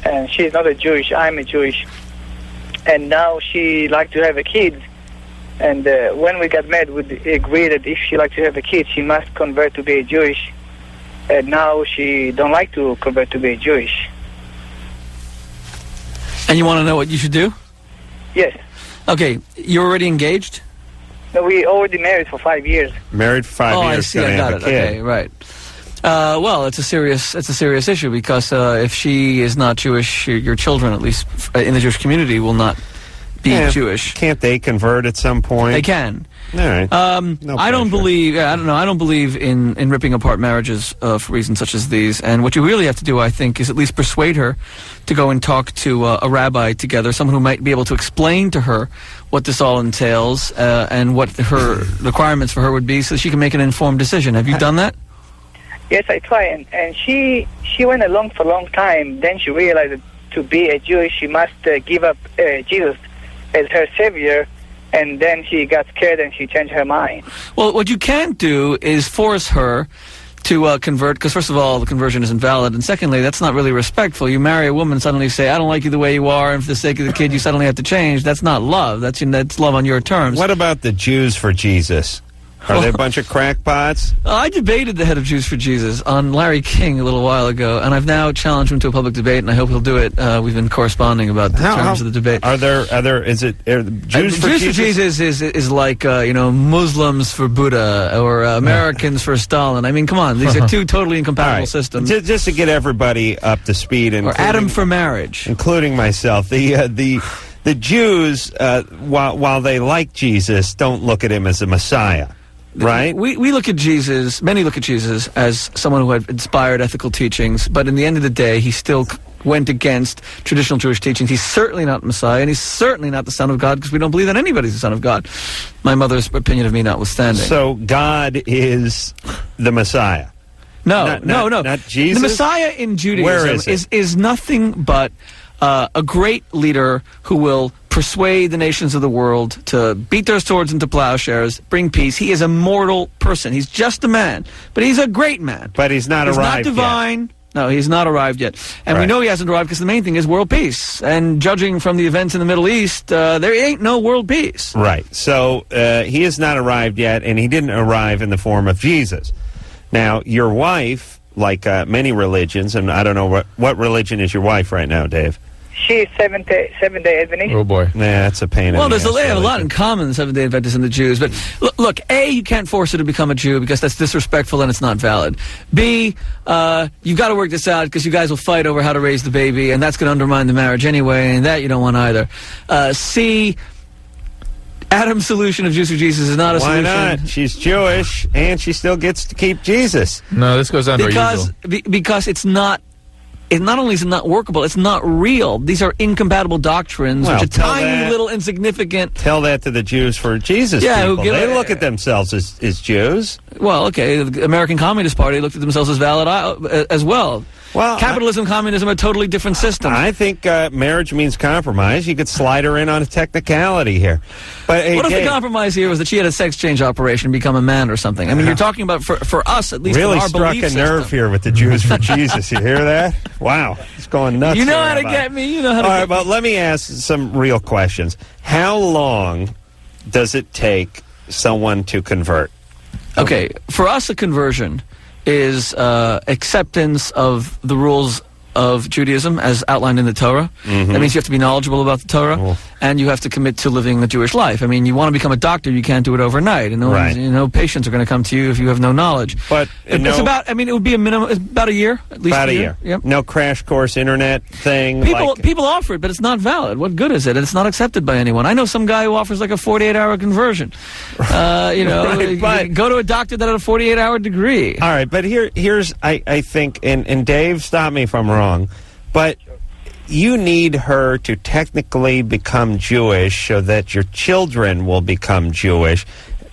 and she's not a Jewish. I'm a Jewish. And now she likes to have a kid. And when we got married, we agreed that if she likes to have a kid, she must convert to be a Jewish. And now she don't like to convert to be a Jewish. And you want to know what you should do? Yes. Okay, you're already engaged? No, we already married for 5 years. Married for 5 years. Oh, I see. I got it. Okay, right. Well, it's a serious issue because if she is not Jewish, your children, at least in the Jewish community, will not be Jewish. Can't they convert at some point? They can. All right. I don't believe. I don't know. I don't believe in ripping apart marriages for reasons such as these. And what you really have to do, I think, is at least persuade her to go and talk to a rabbi together, someone who might be able to explain to her what this all entails and what her requirements for her would be, so she can make an informed decision. Have you done that? Yes, I try, and she went along for a long time. Then she realized that to be a Jew, she must give up Jesus as her savior, and then she got scared and she changed her mind. Well, what you can't do is force her to convert, because first of all, the conversion isn't valid, and secondly, that's not really respectful. You marry a woman and suddenly say, I don't like you the way you are, and for the sake of the kid, you suddenly have to change. That's not love. That's love on your terms. What about the Jews for Jesus? Are they a bunch of crackpots? I debated the head of Jews for Jesus on Larry King a little while ago, and I've now challenged him to a public debate, and I hope he'll do it. We've been corresponding about the terms of the debate. Are there Jews for Jesus is like Muslims for Buddha or Americans for Stalin. I mean, come on, these are two totally incompatible systems. Just to get everybody up to speed, or Adam for marriage, including myself. The Jews, while they like Jesus, don't look at him as a Messiah. Right? We look at Jesus, many look at Jesus as someone who had inspired ethical teachings, but in the end of the day, he still went against traditional Jewish teachings. He's certainly not Messiah, and he's certainly not the Son of God, because we don't believe that anybody's the Son of God, my mother's opinion of me notwithstanding. So God is the Messiah? No. Not Jesus? The Messiah in Judaism is nothing but a great leader who will persuade the nations of the world to beat their swords into plowshares, bring peace. He is a mortal person. He's just a man, but he's a great man. But he's not arrived yet. He's not divine. Yet. No, he's not arrived yet. And we know he hasn't arrived because the main thing is world peace. And judging from the events in the Middle East, there ain't no world peace. Right. So he has not arrived yet, and he didn't arrive in the form of Jesus. Now, your wife, like many religions, and I don't know what religion is your wife right now, Dave? She's Seventh-day Adventist. Oh, boy. Yeah, that's a pain in the ass. Well, they have a lot in common, the Seventh-day Adventists and the Jews. But look, A, you can't force her to become a Jew because that's disrespectful and it's not valid. B, you've got to work this out because you guys will fight over how to raise the baby, and that's going to undermine the marriage anyway, and that you don't want either. C, Adam's solution of Jews for Jesus is not a Why solution. not? She's Jewish, and she still gets to keep Jesus. No, this goes under usual. Because it's not. It not only is it not workable, it's not real. These are incompatible doctrines, Well, which are tell tiny, that- little, insignificant. Tell that to the Jews for Jesus Yeah, who people. give They it- look at themselves as Jews. Well, okay, the American Communist Party looked at themselves as valid as well. Well, capitalism, communism, are totally different systems. I think marriage means compromise. You could slide her in on a technicality here. But hey, What if Dave, the compromise here was that she had a sex change operation, become a man or something? I mean, you're talking about for us at least. really from our struck belief a system. nerve here with the Jews for Jesus. You hear that? Wow, it's going nuts. You know here, how to Rabbi. get me. You know how to. All get right, but let me ask some real questions. How long does it take someone to convert? Okay, for us, a conversion is acceptance of the rules of Judaism as outlined in the Torah. Mm-hmm. That means you have to be knowledgeable about the Torah, and you have to commit to living the Jewish life. I mean, you want to become a doctor, you can't do it overnight, and no patients are going to come to you if you have no knowledge. But it's about. I mean, it would be a minimum. It's about a year, at least. About a year. Yep. No crash course internet thing. People offer it, but it's not valid. What good is it? It's not accepted by anyone. I know some guy who offers like a 48-hour conversion. Go to a doctor that had a 48-hour degree. All right, but here's I think, and Dave, stop me if I'm wrong, but you need her to technically become Jewish so that your children will become Jewish,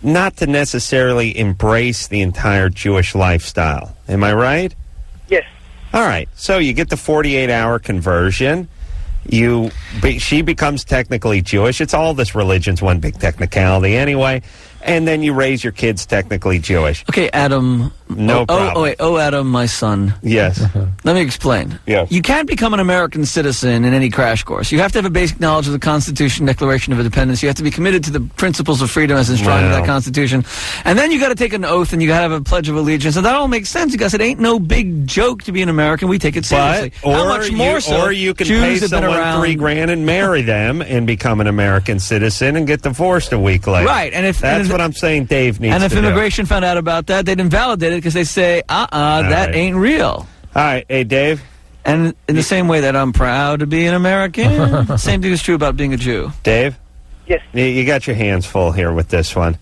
not to necessarily embrace the entire Jewish lifestyle. Am I right? Yes. All right, so you get the 48-hour conversion. She becomes technically Jewish. It's all this religion's one big technicality anyway. And then you raise your kids technically Jewish. Okay, Adam. No problem. Adam, my son. Yes. Let me explain. Yes. You can't become an American citizen in any crash course. You have to have a basic knowledge of the Constitution, Declaration of Independence. You have to be committed to the principles of freedom as enshrined in that Constitution. And then you got to take an oath and you got to have a Pledge of Allegiance. And that all makes sense because it ain't no big joke to be an American. We take it seriously. How much more so? Or you can Jews pay have been someone around. $3,000 and marry them and become an American citizen and get divorced a week later. Right, and if that's what I'm saying, Dave needs And if to do. immigration found out about that, they'd invalidate it because they say, that right. ain't real. All right, hey, Dave. And in the same way that I'm proud to be an American, same thing is true about being a Jew. Dave? Yes. You got your hands full here with this one.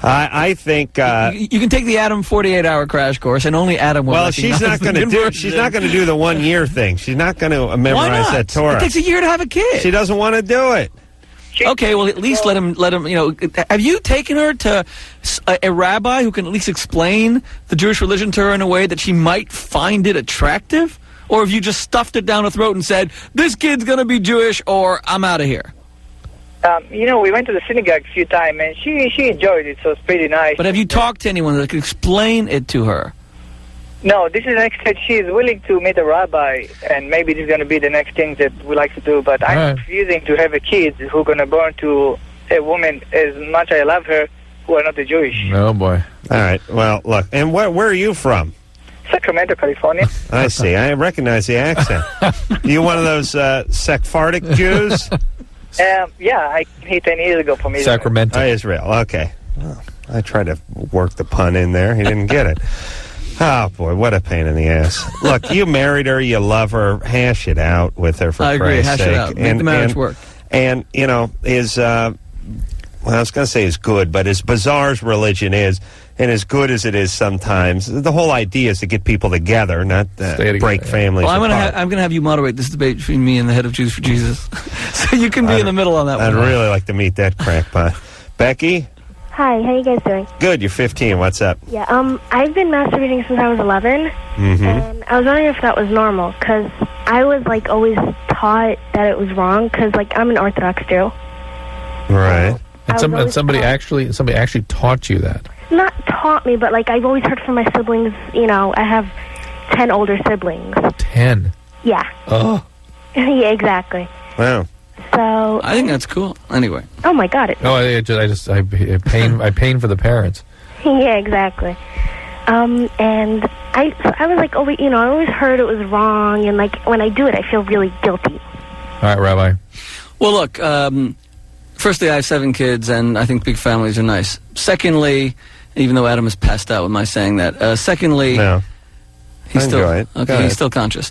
I think you can take the Adam 48-hour crash course, and only Adam will. Well, she's not going to do. She's not going to do the 1 year thing. She's not going to memorize that Torah. It takes a year to have a kid. She doesn't want to do it. Okay, well, at least let him. Have you taken her to a rabbi who can at least explain the Jewish religion to her in a way that she might find it attractive, or have you just stuffed it down her throat and said, "This kid's going to be Jewish," or "I'm out of here"? We went to the synagogue a few times, and she enjoyed it, so it's pretty nice. But have you talked to anyone that could explain it to her? No, this is the next step. She is willing to meet a rabbi, and maybe this is going to be the next thing that we like to do. But I'm refusing to have a kid who's going to born to a woman as much as I love her, who are not a Jewish. Oh, boy. All right. Well, look, and where are you from? Sacramento, California. I see. I recognize the accent. You one of those Sephardic Jews? Yeah, I came 10 years ago from Israel. Sacramento. Israel. Okay. Well, I tried to work the pun in there. He didn't get it. Oh, boy, what a pain in the ass. Look, you married her, you love her, hash it out with her, for I agree, Christ's hash sake. it out. Make the marriage work. And, his, I was going to say is good, but as bizarre as religion is, and as good as it is sometimes, the whole idea is to get people together, not break families Well, apart. I'm going to have you moderate this debate between me and the head of Jews for Jesus. So you can be in the middle on that I'd one. really like to meet that crackpot. Becky? Hi, how you guys doing? Good, you're 15. What's up? Yeah, I've been masturbating since I was 11, Mm-hmm. and I was wondering if that was normal, because I was, always taught that it was wrong, because, I'm an Orthodox Jew. Right. And somebody actually taught you that. Not taught me, but, I've always heard from my siblings, I have 10 older siblings. 10? Yeah. Oh. Yeah, exactly. Wow. So... I think that's cool. Anyway. Oh, my God. No, I pain for the parents. Yeah, exactly. And I was I always heard it was wrong, and when I do it, I feel really guilty. All right, Rabbi. Well, look, firstly, I have 7 kids, and I think big families are nice. Secondly, even though Adam is passed out with my saying that, secondly, no. he's Enjoy it. he's still conscious.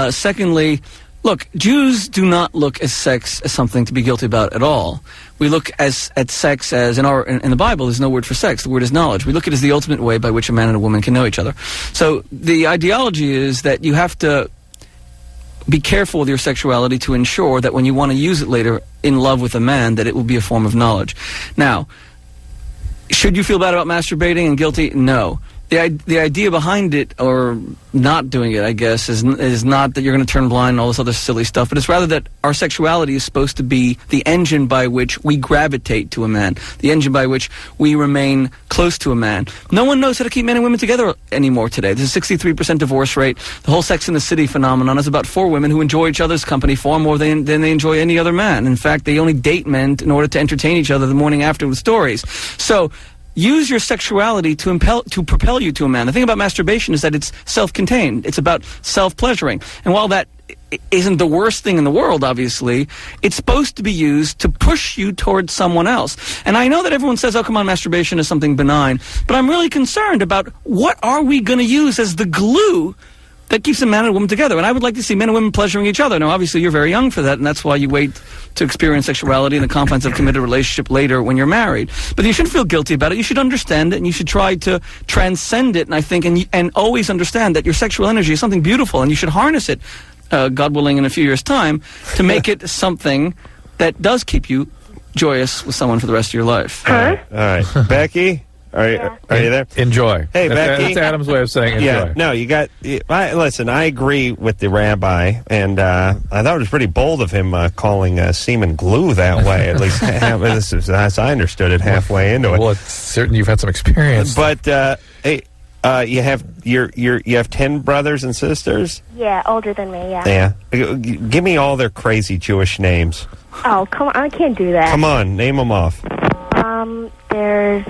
Secondly, Look, Jews do not look at sex as something to be guilty about at all. We look at sex as, in the Bible, there's no word for sex. The word is knowledge. We look at it as the ultimate way by which a man and a woman can know each other. So the ideology is that you have to be careful with your sexuality to ensure that when you want to use it later in love with a man, that it will be a form of knowledge. Now, should you feel bad about masturbating and guilty? No. The idea behind it, or not doing it, I guess, is not that you're going to turn blind and all this other silly stuff, but it's rather that our sexuality is supposed to be the engine by which we gravitate to a man, the engine by which we remain close to a man. No one knows how to keep men and women together anymore today. There's a 63% divorce rate. The whole Sex and the City phenomenon is about 4 women who enjoy each other's company far more than they enjoy any other man. In fact, they only date men in order to entertain each other the morning after with stories. So, use your sexuality to propel you to a man. The thing about masturbation is that it's self-contained. It's about self-pleasuring. And while that isn't the worst thing in the world, obviously, it's supposed to be used to push you towards someone else. And I know that everyone says, oh, come on, masturbation is something benign. But I'm really concerned about what are we going to use as the glue that keeps a man and a woman together. And I would like to see men and women pleasuring each other. Now, obviously, you're very young for that, and that's why you wait to experience sexuality in the confines of a committed relationship later when you're married. But you shouldn't feel guilty about it. You should understand it, and you should try to transcend it, and I think, and always understand that your sexual energy is something beautiful, and you should harness it, God willing, in a few years' time, to make it something that does keep you joyous with someone for the rest of your life. All right. Becky? Are you there? Enjoy. Hey, Becky. That's Adam's way of saying enjoy. Yeah, no, listen, I agree with the rabbi, and I thought it was pretty bold of him calling semen glue that way, at least as I understood it halfway into it. Well, it's certain you've had some experience. But, hey, you have 10 brothers and sisters? Yeah, older than me, yeah. Yeah. Give me all their crazy Jewish names. Oh, come on, I can't do that. Come on, name them off. There's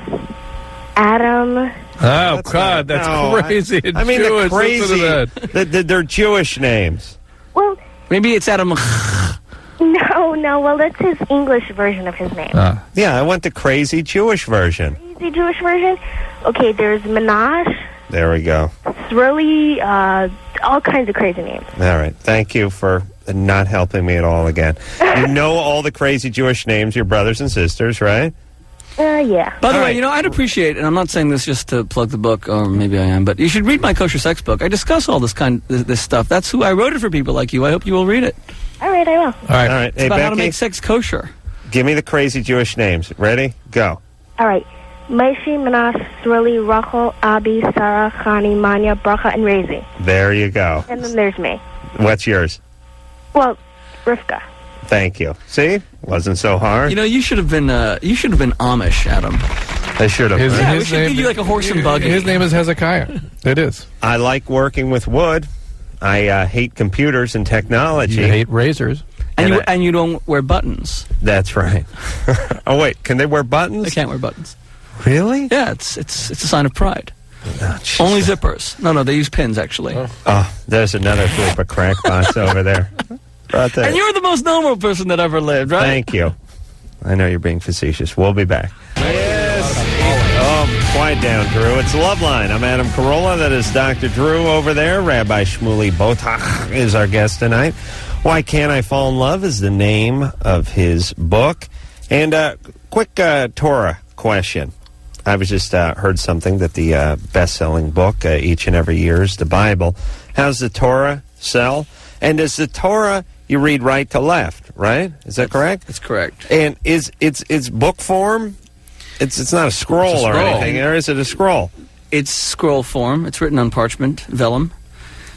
Adam. Oh, God, that's crazy. I mean, Jewish. crazy. They're Jewish names. Well, maybe it's Adam. No. Well, that's his English version of his name. Yeah, I want the crazy Jewish version. Crazy Jewish version? Okay, there's Minash. There we go. Swirly, all kinds of crazy names. All right. Thank you for not helping me at all again. You know all the crazy Jewish names, your brothers and sisters, right? Yeah. By the way, I'd appreciate, and I'm not saying this just to plug the book, or maybe I am, but you should read my kosher sex book. I discuss all this stuff. That's who I wrote it for people like you. I hope you will read it. All right, I will. All right. It's Hey, about Becky, how to make sex kosher. give me the crazy Jewish names. Ready? Go. All right. Maishi, Manash, Swirly, Rachel, Abi, Sarah, Chani, Manya, Bracha, and Razi. There you go. And then there's me. What's yours? Well, Rivka. Thank you. See? Wasn't so hard. You should have been Amish, Adam. I should have. Yeah, we should give you like a horse and buggy. His name is Hezekiah. It is. I like working with wood. I hate computers and technology. You hate razors. And you don't wear buttons. That's right. Oh, wait. Can they wear buttons? They can't wear buttons. Really? Yeah, it's a sign of pride. Only zippers. No, they use pins, actually. Oh, there's another group of crackpots over there. Right there. And you're the most normal person that ever lived, right? Thank you. I know you're being facetious. We'll be back. Yes. Oh, quiet down, Drew. It's Loveline. I'm Adam Carolla. That is Dr. Drew over there. Rabbi Shmuley Boteach is our guest tonight. Why Can't I Fall in Love is the name of his book. And quick Torah question. I was just heard something that the best-selling book each and every year is the Bible. How's the Torah sell? And is the Torah you read right to left, right? Is that correct? That's correct. And it's book form? It's not a scroll or anything, or is it a scroll? It's scroll form. It's written on parchment, vellum.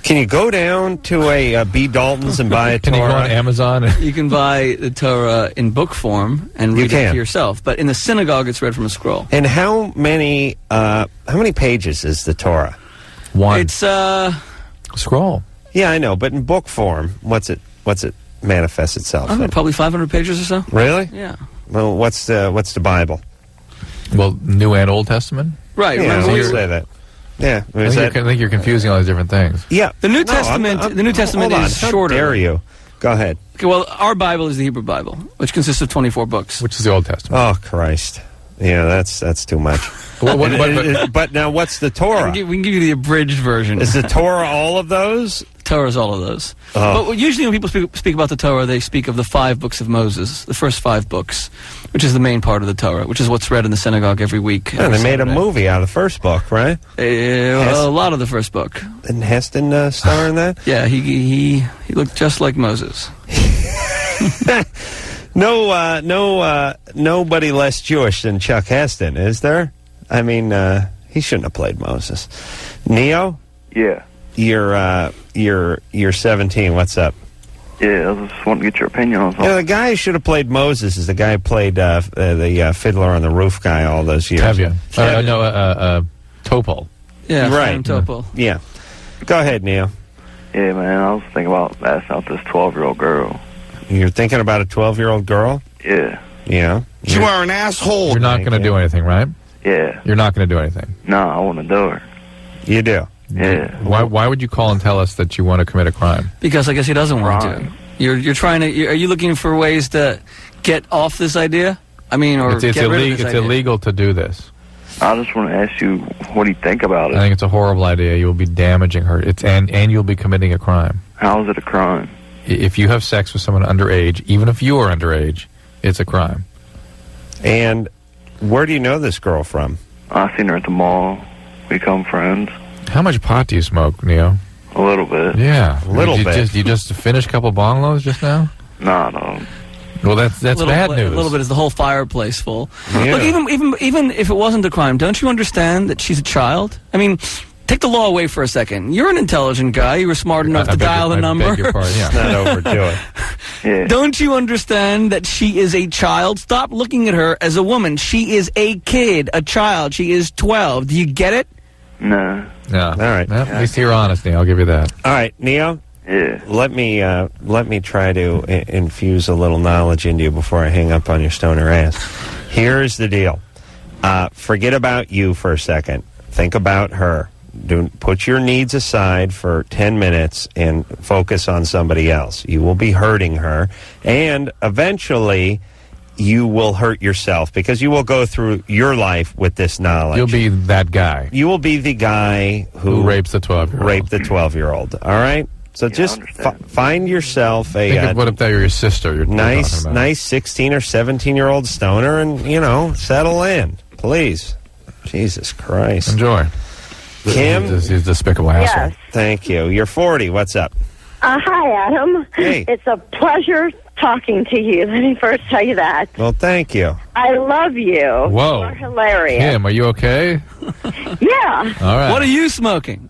Can you go down to a B. Dalton's and buy a Torah? Can you go on Amazon? You can buy the Torah in book form and read it to yourself. But in the synagogue, it's read from a scroll. And how many pages is the Torah? One. It's scroll. Yeah, I know, but in book form, what's it manifest itself? I don't know, probably 500 pages or so. Really? Yeah. Well, what's the Bible? Well, New and Old Testament. Right. Yeah, we'll say that. Yeah, I think you're confusing all these different things. Yeah, the New Testament. The New Testament is shorter. How dare you? Go ahead. Okay, well, our Bible is the Hebrew Bible, which consists of 24 books. Which is the Old Testament. Oh, Christ! Yeah, that's too much. But now, what's the Torah? We can give you the abridged version. Is the Torah all of those? Torah is all of those. But usually when people speak about the Torah, they speak of the 5 books of Moses, the first 5 books, which is the main part of the Torah, which is what's read in the synagogue every week. Yeah, they made a movie out of the first book, right? A lot of the first book. Didn't Heston star in that? Yeah, he looked just like Moses. Nobody less Jewish than Chuck Heston, is there? I mean, he shouldn't have played Moses. Neo? Yeah. You're 17. What's up? Yeah, I just want to get your opinion on something. Yeah, the guy who should have played Moses is the guy who played the Fiddler on the Roof guy all those years. Topol. Yeah, right. Topol. Yeah. Go ahead, Neo. Yeah, man, I was thinking about asking out this 12-year-old girl. You're thinking about a 12-year-old girl? Yeah. Yeah. You are an asshole. You're not going to do anything, right? Yeah. You're not going to do anything. No, I want to do her. You do? Yeah. Why would you call and tell us that you want to commit a crime? Because I guess he doesn't want to. You're trying to. Are you looking for ways to get off this idea? I mean, or it's get rid of this it's idea? illegal to do this. I just want to ask you, what do you think about it? I think it's a horrible idea. You will be damaging her. And you'll be committing a crime. How is it a crime? If you have sex with someone underage, even if you are underage, it's a crime. And where do you know this girl from? I seen her at the mall. We become friends. How much pot do you smoke, Neo? A little bit. Yeah, a little bit. You just finished a couple bong lows just now? No. Well, that's bad news. A little bit is the whole fireplace full. Yeah. Look, even if it wasn't a crime, don't you understand that she's a child? I mean, take the law away for a second. You're an intelligent guy. You were smart enough to dial the number. I beg your pardon, yeah. Not overdo it. Yeah. Don't you understand that she is a child? Stop looking at her as a woman. She is a kid, a child. She is 12. Do you get it? No. Yeah. All right. Well, at least you're honest, Neo. I'll give you that. All right, Neo. Yeah. Let me try to infuse a little knowledge into you before I hang up on your stoner ass. Here's the deal. Forget about you for a second. Think about her. Put your needs aside for 10 minutes and focus on somebody else. You will be hurting her, and eventually you will hurt yourself because you will go through your life with this knowledge. You'll be that guy. You will be the guy who rapes the 12-year-old. Raped the 12-year-old. All right? So just find yourself Think of what if that were your sister? You're nice 16 or 17-year-old stoner, and settle in, please. Jesus Christ! Enjoy. Kim, he's a despicable asshole. Yes. Thank you. You're 40. What's up? Hi, Adam. Hey. It's a pleasure talking to you. Let me first tell you that. Well, thank you. I love you. Whoa. You're hilarious. Kim, are you okay? Yeah. All right. What are you smoking?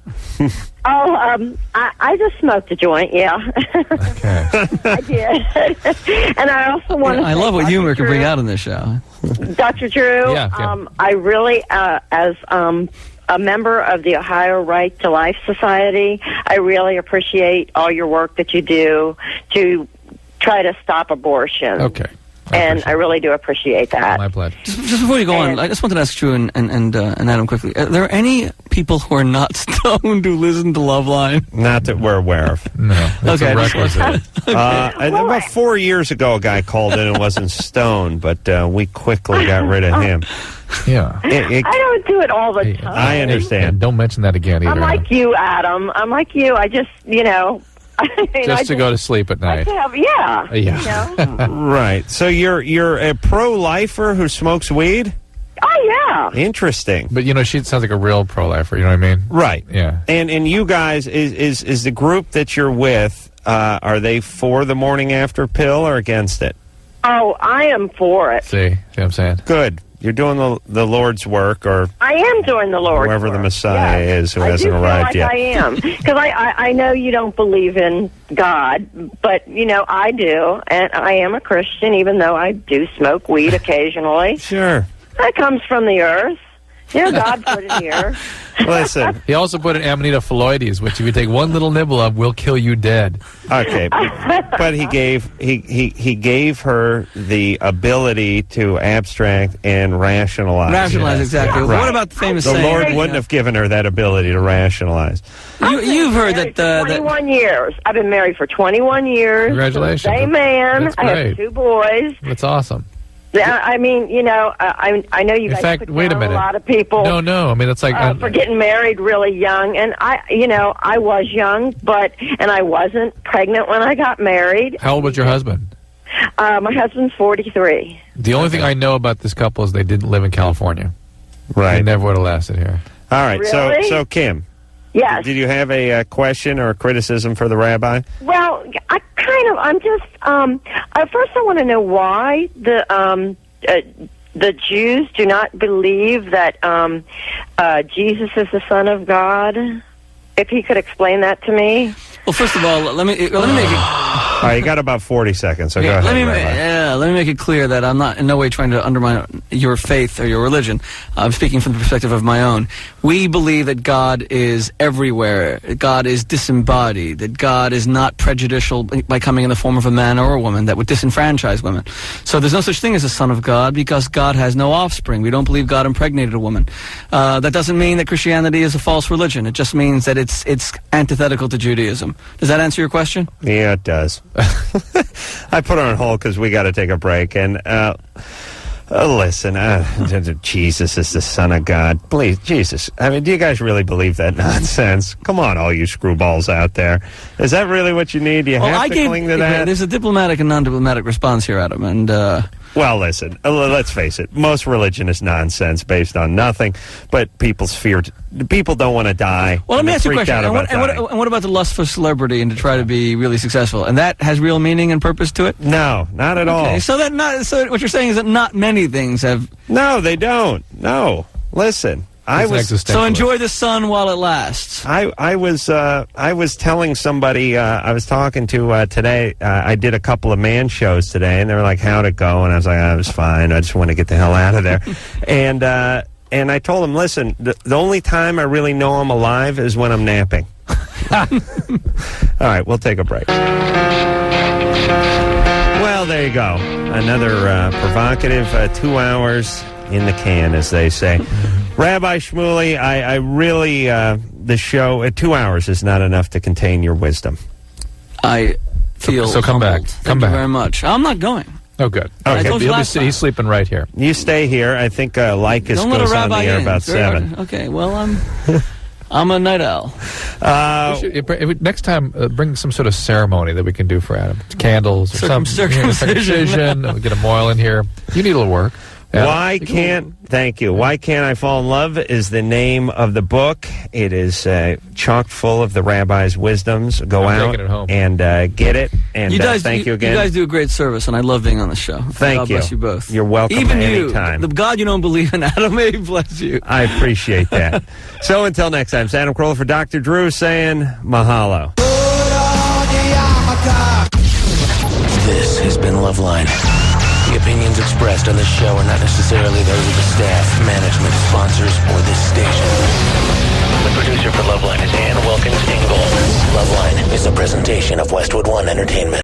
I just smoked a joint, yeah. Okay. I did. And I also want to I love what humor can bring out in this show. Dr. Drew, Yeah. I really, as a member of the Ohio Right to Life Society, I really appreciate all your work that you do to try to stop abortion. Okay. I really do appreciate that. My pleasure. Just before you go on, I just wanted to ask Drew and Adam quickly. Are there any people who are not stoned who listen to Loveline? Not that we're aware of. No. It's a requisite. About 4 years ago, a guy called in and wasn't stoned, but we quickly got rid of him. Yeah. I don't do it all the time. I understand. And don't mention that again either. I'm like you, Adam. I'm like you. I just, just to go to sleep at night. Yeah. Right. So you're a pro-lifer who smokes weed? Oh, yeah. Interesting. But, she sounds like a real pro-lifer, you know what I mean? Right. Yeah. And you guys, is the group that you're with, are they for the morning after pill or against it? Oh, I am for it. See what I'm saying? Good. You're doing the Lord's work, or I am doing the Lord's whoever work. the Messiah is who hasn't arrived yet. I am, because I know you don't believe in God, but I do, and I am a Christian, even though I do smoke weed occasionally. Sure, that comes from the earth. God put it here. Listen, he also put in Amanita phalloides, which if you take one little nibble of, will kill you dead. Okay, but he gave her the ability to abstract and rationalize. Rationalize, exactly. Right. What about the famous the saying? Lord wouldn't have given her that ability to rationalize. You've heard that 21 years. I've been married for 21 years. Congratulations. Same man. That's I have great. 2 boys. That's awesome. Yeah, I mean, you know, I know you In guys fact, put wait a down minute. a lot of people. No. I mean, it's like for getting married really young, and I was young, and I wasn't pregnant when I got married. How old was your husband? My husband's 43. The only thing I know about this couple is they didn't live in California. Right. They never would have lasted here. All right. Really? So Kim. Yes. Did you have a question or a criticism for the rabbi? Well, I'm just, first I want to know why the Jews do not believe that Jesus is the Son of God. If he could explain that to me. Well, first of all, let me make it. All right, you got about 40 seconds, so go ahead, Rabbi. Let me make it clear that I'm not in no way trying to undermine your faith or your religion. I'm speaking from the perspective of my own. We believe that God is everywhere. God is disembodied. That God is not prejudicial by coming in the form of a man or a woman that would disenfranchise women. So there's no such thing as a son of God because God has no offspring. We don't believe God impregnated a woman. That doesn't mean that Christianity is a false religion. It just means that it's antithetical to Judaism. Does that answer your question? Yeah, it does. I put her on hold because we got to take a break. And listen, Jesus is the Son of God. Please, Jesus. I mean, do you guys really believe that nonsense? Come on, all you screwballs out there. Is that really what you need? Do you have to cling to that? There's a diplomatic and non-diplomatic response here, Adam. And well, listen, let's face it. Most religion is nonsense based on nothing, but people's fear. People don't want to die. Well, let me ask you a freaked question. out about And what about the lust for celebrity and to try to be really successful? And that has real meaning and purpose to it? No, not at all. So what you're saying is that not many things have. No, they don't. No, listen. So enjoy the sun while it lasts. I was telling somebody I was talking to today. I did a couple of man shows today, and they were like, "How'd it go?" And I was like, "I was fine. I just want to get the hell out of there." And I told them, "Listen, the only time I really know I'm alive is when I'm napping." All right, we'll take a break. Well, there you go. Another provocative 2 hours in the can, as they say. Rabbi Shmuley, I really, the show at 2 hours is not enough to contain your wisdom. I feel so come back. humbled. Thank you very much. I'm not going. Oh, good. I told you last time. He's sleeping right here. You stay here. I think Lycus goes on the air about 7. Okay, well, I'm a night owl. Next time, bring some sort of ceremony that we can do for Adam. Candles or some circumcision. Get a moil in here. You need a little work. Thank you. Why Can't I Fall in Love is the name of the book. It is chock full of the rabbi's wisdoms. Go out and get it. And thank you again. You guys do a great service, and I love being on the show. Thank God you. bless you both. You're welcome. Even anytime. The God you don't believe in, Adam, may bless you. I appreciate that. So until next time, it's Adam Carolla for Dr. Drew saying mahalo. This has been Loveline. The opinions expressed on this show are not necessarily those of the staff, management, sponsors, or this station. The producer for Loveline is Ann Wilkins Ingle. Loveline is a presentation of Westwood One Entertainment.